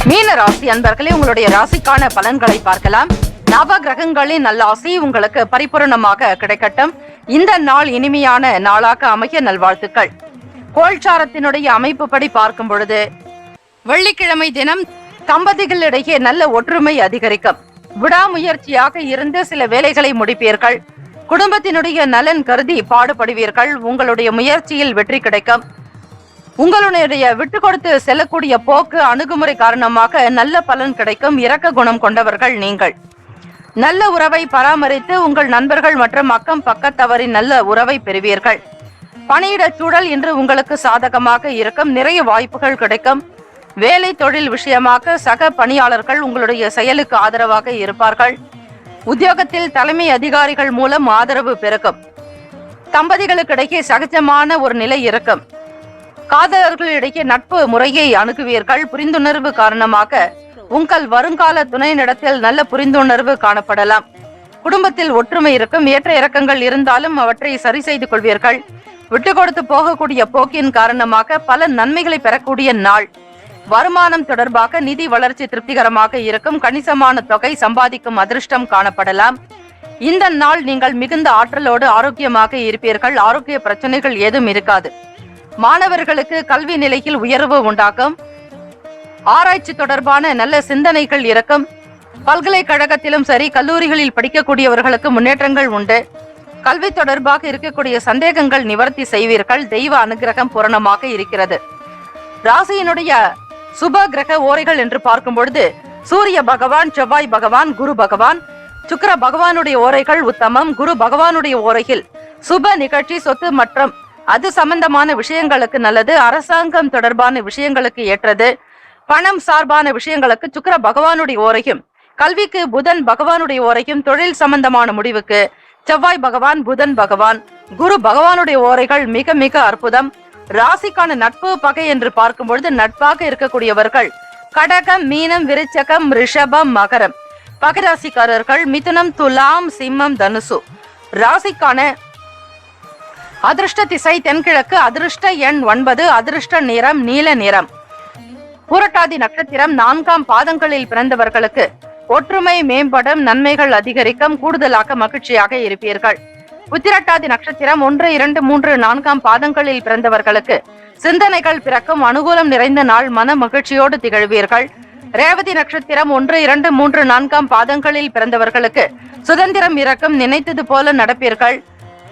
மீன ராசி அன்பர்களே, உங்களுடைய ராசிக்கான பலன்களை பார்க்கலாம். நவ கிரகங்களின் நல்லாசி உங்களுக்கு பரிபூரணமாக கிடைக்கட்டும். இந்த நாள் இனிமையான நாளாக அமைய நல்வாழ்த்துக்கள். கோல்சாரத்தினுடைய அமைப்பு படி பார்க்கும் பொழுது வெள்ளிக்கிழமை தினம் தம்பதிகளிடையே நல்ல ஒற்றுமை அதிகரிக்கும். விடாமுயற்சியாக இருந்து சில வேலைகளை முடிப்பீர்கள். குடும்பத்தினுடைய நலன் கருதி பாடுபடுவீர்கள். உங்களுடைய முயற்சியில் வெற்றி கிடைக்கும். உங்களுடைய விட்டு கொடுத்து செல்லக்கூடிய போக்கு அணுகுமுறை காரணமாக நல்ல பலன் கிடைக்கும். இரக்க குணம் கொண்டவர்கள் நீங்கள். நல்ல உறவை பராமரித்து உங்கள் நண்பர்கள் மற்றும் அக்கம் பக்கத்தவரின் நல்ல உறவை பெறுவீர்கள். பணியிட சூழல் இன்று உங்களுக்கு சாதகமாக இருக்கும். நிறைய வாய்ப்புகள் கிடைக்கும். வேலை தொழில் விஷயமாக சக பணியாளர்கள் உங்களுடைய செயலுக்கு ஆதரவாக இருப்பார்கள். உத்தியோகத்தில் தலைமை அதிகாரிகள் மூலம் ஆதரவு பெருகும். தம்பதிகளுக்கிடையே சகஜமான ஒரு நிலை இருக்கும். காதலர்களிடையே நட்பு முறையை அணுகுவீர்கள். புரிந்துணர்வு காரணமாக உங்கள் வருங்கால துணையினிடத்தில் நல்ல புரிந்துணர்வு காணப்படலாம். குடும்பத்தில் ஒற்றுமை இருக்கும். ஏற்ற இறக்கங்கள் இருந்தாலும் அவற்றை சரி செய்து கொள்வீர்கள். விட்டு கொடுத்து போகக்கூடிய போக்கின் காரணமாக பல நன்மைகளை பெறக்கூடிய நாள். வருமானம் தொடர்பாக நிதி வளர்ச்சி திருப்திகரமாக இருக்கும். கணிசமான தொகை சம்பாதிக்கும் அதிர்ஷ்டம் காணப்படலாம். இந்த நாள் நீங்கள் மிகுந்த ஆற்றலோடு ஆரோக்கியமாக இருப்பீர்கள். ஆரோக்கிய பிரச்சனைகள் ஏதும் இருக்காது. மாணவர்களுக்கு கல்வி நிலையில் உயர்வு உண்டாகும். ஆராய்ச்சி தொடர்பான நல்ல சிந்தனைகள் இருக்கும். பல்கலைக்கழகத்திலும் சரி கல்லூரிகளில் படிக்கக்கூடியவர்களுக்கு முன்னேற்றங்கள் உண்டு. கல்வி தொடர்பாக இருக்கக்கூடிய சந்தேகங்கள் நிவர்த்தி செய்வீர்கள். தெய்வ அனுகிரகம் பூரணமாக இருக்கிறது. ராசியினுடைய சுப கிரக ஓரைகள் என்று பார்க்கும் பொழுது சூரிய பகவான், செவ்வாய் பகவான், குரு பகவான், சுக்கிர பகவானுடைய ஓரைகள் உத்தமம். குரு பகவானுடைய ஓரையில் சுப நிகழ்ச்சி, சொத்து மற்றும் அது சம்பந்தமான விஷயங்களுக்கு நல்லது. அரசாங்கம் தொடர்பான விஷயங்களுக்கு ஏற்றது. பணம் சார்பான விஷயங்களுக்கு சுக்கிர பகவானுடைய ஓரையும், கல்விக்கு புதன் பகவானுடைய ஓரையும், தொழில் சம்பந்தமான முடிவுக்கு செவ்வாய் பகவான், புதன் பகவான், குரு பகவானுடைய ஓரைகள் மிக மிக அற்புதம். ராசிக்கான நட்பு பகை என்று பார்க்கும் பொழுது நட்பாக இருக்கக்கூடியவர்கள் கடகம், மீனம், விருச்சகம், ரிஷபம், மகரம். பகராசிக்காரர்கள் மிதுனம், துலாம், சிம்மம், தனுசு. ராசிக்கான அதிர்ஷ்ட திசை தென்கிழக்கு. அதிர்ஷ்ட எண் 9. அதிர்ஷ்ட நிறம் நீல நிறம். பூரட்டாதி நட்சத்திரம் 4ஆம் பாதங்களில் பிறந்தவர்களுக்கு ஒற்றுமை மேம்படும். நன்மைகள் அதிகரிக்கும். கூடுதலாக மகிழ்ச்சியாக இருப்பீர்கள். உத்திரட்டாதி நட்சத்திரம் 1, 2, 3, 4ஆம் பாதங்களில் பிறந்தவர்களுக்கு சிந்தனைகள் பிறக்கும். அனுகூலம் நிறைந்த நாள். மன மகிழ்ச்சியோடு திகழ்வீர்கள். ரேவதி நட்சத்திரம் 1, 2, 3, 4ஆம் பாதங்களில் பிறந்தவர்களுக்கு சுதந்திரம் இறக்கும். நினைத்தது போல நடப்பீர்கள்.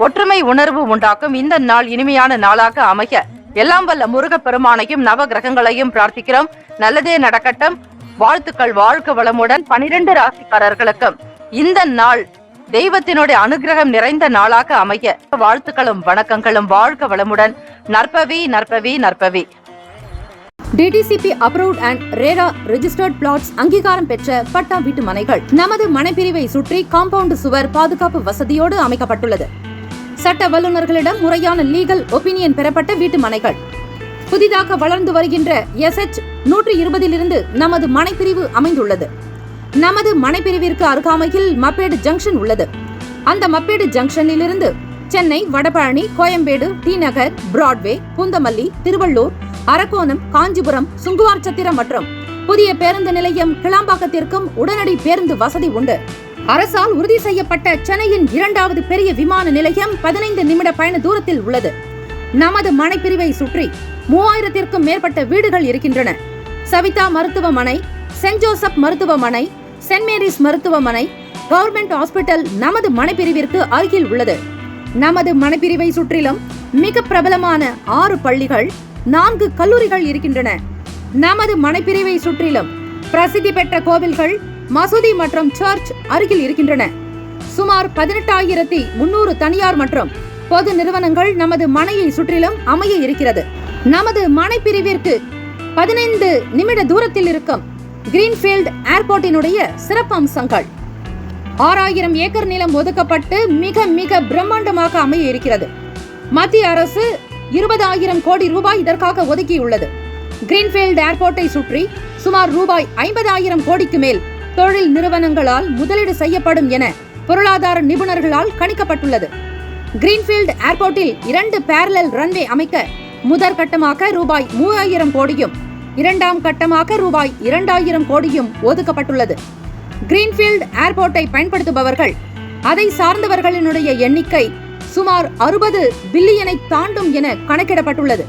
ஒற்றுமை உணர்வு உண்டாக்கும். இந்த நாள் இனிமையான நாளாக அமைய எல்லாம் வல்ல முருக பெருமானையும் நவ கிரகங்களையும் பிரார்த்திக்கிறோம். நல்லதே நடக்கட்டும். வாழ்த்துக்கள். வாழ்க வளமுடன். 12 ராசிக்காரர்களுக்கும் இந்த நாள் தெய்வத்தினுடைய அனுகிரகம் நிறைந்த நாளாக அமைய வாழ்த்துக்களும் வணக்கங்களும். வாழ்க வளமுடன். நற்பவி நற்பவி நற்பவி. DTCP approved and RERA registered plots அங்கீகாரம் பெற்ற பட்டா வீட்டு மனைகள் நமது மனைப்பிரிவை சுற்றி காம்பவுண்ட் சுவர் பாதுகாப்பு வசதியோடு அமைக்கப்பட்டுள்ளது. சட்ட வல்லுநர்களிடம் முறையான லீகல் ஒப்பீனியன் பெறப்பட்ட வீட்டு மனைகள். புதிதாக வளர்ந்து வருகின்ற SH 120 நமது மனைப்பிரிவு அமைந்துள்ளது. நமது மனைப்பிரிவிற்கு அருகாமையில் மப்பேடு ஜங்ஷன் உள்ளது. அந்த மப்பேடு ஜங்ஷனில் இருந்து சென்னை, வடபழனி, கோயம்பேடு, டி நகர், பிராட்வே, பூந்தமல்லி, திருவள்ளூர், அரக்கோணம், காஞ்சிபுரம், சுங்குவார்சத்திரம் மற்றும் புதிய பேருந்து நிலையம் கிளாம்பாக்கத்திற்கும் உடனடி பேருந்து வசதி உண்டு. அரசால் உறுதி செய்யப்பட்ட சென்னையின் 2வது பெரிய விமான நிலையம் 15 நிமிட பயண தூரத்தில் உள்ளது. நமது மனைப்பிரிவை சுற்றி 3000த்திற்கும் மேற்பட்ட வீடுகள் இருக்கின்றன. சவிதா மருத்துவமனை, சென்ட் ஜோசப் மருத்துவமனை, சென்ட் மேரிஸ் மருத்துவமனை, கவர்மெண்ட் ஹாஸ்பிட்டல் நமது மனைப்பிரிவிற்கு அருகில் உள்ளது. நமது மனைப்பிரிவை சுற்றிலும் மிக பிரபலமான 6 பள்ளிகள், 4 கல்லூரிகள் இருக்கின்றன. நமது மனைப்பிரிவை சுற்றிலும் பிரசித்தி பெற்ற கோவில்கள், மசூதி மற்றும் சர்ச் அருகில் இருக்கின்றன. சுமார் 18,300 தனியார் மற்றும் பொது நிறுவனங்கள் நமது மனையை சுற்றிலும் அமைய இருக்கிறது. நமது மனைப்பிரிவிற்கு 15 நிமிட தூரத்தில் இருக்கும் கிரீன்ஃபீல்ட் ஏர்போர்ட்டினுடைய சிறப்பு அம்சங்கள். 6000 ஏக்கர் நிலம் ஒதுக்கப்பட்டு மிக மிக பிரம்மாண்டமாக அமைய இருக்கிறது. மத்திய அரசு 20,000 கோடி ரூபாய் இதற்காக ஒதுக்கியுள்ளது. கிரீன்ஃபீல்ட் ஏர்போர்ட்டை சுற்றி சுமார் ரூபாய் 50,000 கோடிக்கு மேல் தொழில் நிறுவனங்களால் முதலீடு செய்யப்படும் என பொருளாதார நிபுணர்களால் கணிக்கப்பட்டுள்ளது. கிரீன்ஃபீல்ட் ஏர்போர்ட்டில் 2 பேரலல் ரன்வே அமைக்க முதற்கட்டமாக ரூபாய் 3000 கோடியும் 2ஆம் கட்டமாக ரூபாய் 2000 கோடியும் ஒதுக்கப்பட்டுள்ளது. கிரீன்ஃபீல்ட் ஏர்போர்ட்டை பயன்படுத்துபவர்கள், அதை சார்ந்தவர்களினுடைய எண்ணிக்கை சுமார் 60 பில்லியனை தாண்டும் என கணக்கிடப்பட்டுள்ளது.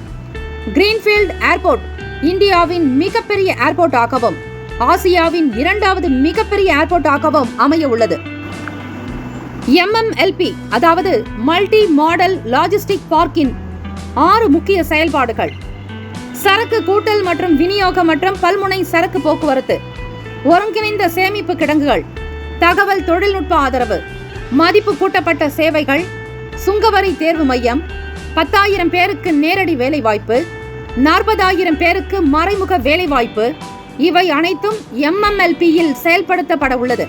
கிரீன்ஃபீல்ட் ஏர்போர்ட் இந்தியாவின் மிகப்பெரிய ஏர்போர்ட் ஆகவும் ஆசியாவின் 2வது மிகப்பெரிய ஏர்போர்ட் ஆகவும் அமைய உள்ளது. MMLP அதாவது மல்டி மாடல் லாஜிஸ்டிக் பார்க்கின் 6 முக்கிய செயல்பாடுகள். சரக்கு கூட்டல் மற்றும் விநியோகம் மற்றும் பல்முனை சரக்கு போக்குவரத்து, ஒருங்கிணைந்த சேமிப்பு கிடங்குகள், தகவல் தொழில்நுட்ப ஆதரவு, மதிப்பு கூட்டப்பட்ட சேவைகள், சுங்கவரி தேர்வு மையம், 10,000 பேருக்கு நேரடி வேலைவாய்ப்பு, 40,000 பேருக்கு மறைமுக வேலைவாய்ப்பு, இவை அனைத்தும் MMLP-யில் செயல்படுத்தப்பட உள்ளது.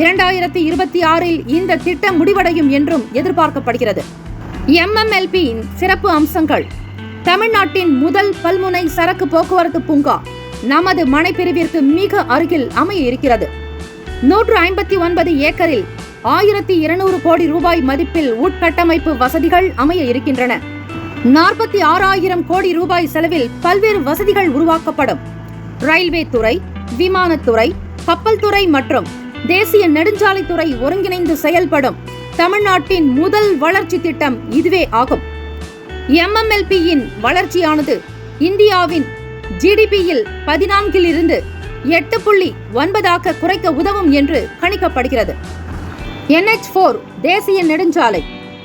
2026-இல் இந்த திட்டம் முடிவடையும் என்றும் எதிர்பார்க்கப்படுகிறது. MMLP-யின் சிறப்பு அம்சங்கள்: தமிழ்நாட்டின் முதல் பல்முனை சரக்கு போக்குவரத்து பூங்கா நமது மனைப்பிரிவிற்கு மிக அருகில் அமைய இருக்கிறது. 159 ஏக்கரில் 1200 கோடி ரூபாய் மதிப்பில் உட்கட்டமைப்பு வசதிகள் அமைய இருக்கின்றன. 46,000 கோடி ரூபாய் செலவில் பல்வேறு வசதிகள் உருவாக்கப்படும். ரயில்வே துறை, விமானத்துறை, கப்பல் துறை மற்றும் தேசிய நெடுஞ்சாலைத்துறை ஒருங்கிணைந்து செயல்படும் தமிழ்நாட்டின் முதல் வளர்ச்சி திட்டம் இதுவே ஆகும். MMLP-யின் வளர்ச்சியானது இந்தியாவின் GDP-யில் 14-இலிருந்து 8.9 குறைக்க உதவும் என்று கணிக்கப்படுகிறது. NH4 தேசிய நெடுஞ்சாலை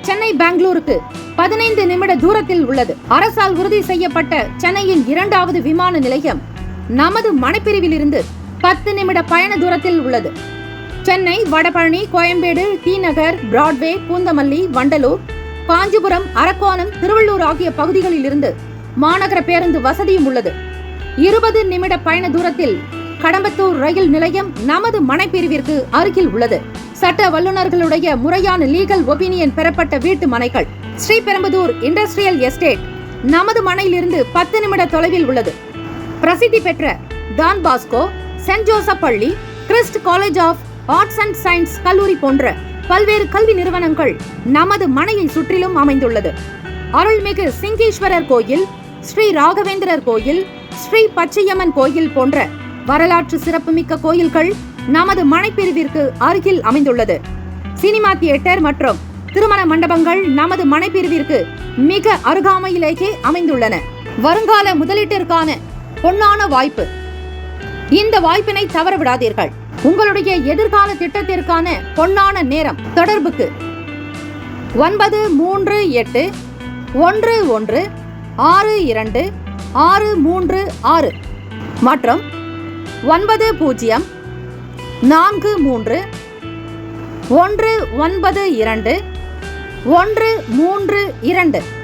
சென்னை பெங்களூருக்கு 15 நிமிட தூரத்தில் உள்ளது. அரசால் உறுதி செய்யப்பட்ட சென்னையின் 2வது விமான நிலையம் நமது மனைப்பிரிவிலிருந்து 10 நிமிட பயண தூரத்தில் உள்ளது. சென்னை, வடபழனி, கோயம்பேடு, டி-நகர், பிராட்வே, பூந்தமல்லி, வண்டலூர், காஞ்சிபுரம், அரக்கோணம், திருவள்ளூர் ஆகிய பகுதிகளில் இருந்து மாநகர பேருந்து வசதியும் உள்ளது. 20 நிமிட பயண தூரத்தில் கடம்பத்தூர் ரயில் நிலையம் நமது மனைப்பிரிவிற்கு அருகில் உள்ளது. சட்ட வல்லுநர்களுடைய முறையான லீகல் ஒபினியன் பெறப்பட்ட வீட்டு மனைகள். ஸ்ரீபெரும்புதூர் இண்டஸ்ட்ரியல் எஸ்டேட் நமது மனையிலிருந்து 10 நிமிட தொலைவில் உள்ளது. பிரசித்தி பெற்ற டான் பாஸ்கோ, சென்ட் ஜோசப் பள்ளி, Christ college of arts and science கல்லூரி போன்ற பல்வேறு கல்வி நிறுவனங்கள் நமது மனையை சுற்றிலும் அமைந்துள்ளது. அருள்மிகு சிங்கீஸ்வரர் கோயில், ஸ்ரீ ராகவேந்திரர் கோயில், ஸ்ரீ பச்சையம்மன் கோயில் போன்ற வரலாற்று சிறப்புமிக்க கோயில்கள் நமது மனைப்பிரிவிற்கு அருகில் அமைந்துள்ளது. சினிமா தியேட்டர் மற்றும் திருமண மண்டபங்கள் நமது மனைப்பிரிவிற்கு மிக அருகாமையிலேயே அமைந்துள்ளன. வருங்கால முதலீட்டிற்கான பொன்னான வாய்ப்பு. இந்த வாய்ப்பினை தவறவிடாதீர்கள். உங்களுடைய எதிர்கால திட்டத்திற்கான பொன்னான நேரம். தொடர்புக்கு 93811623636 மற்றும் 9043192132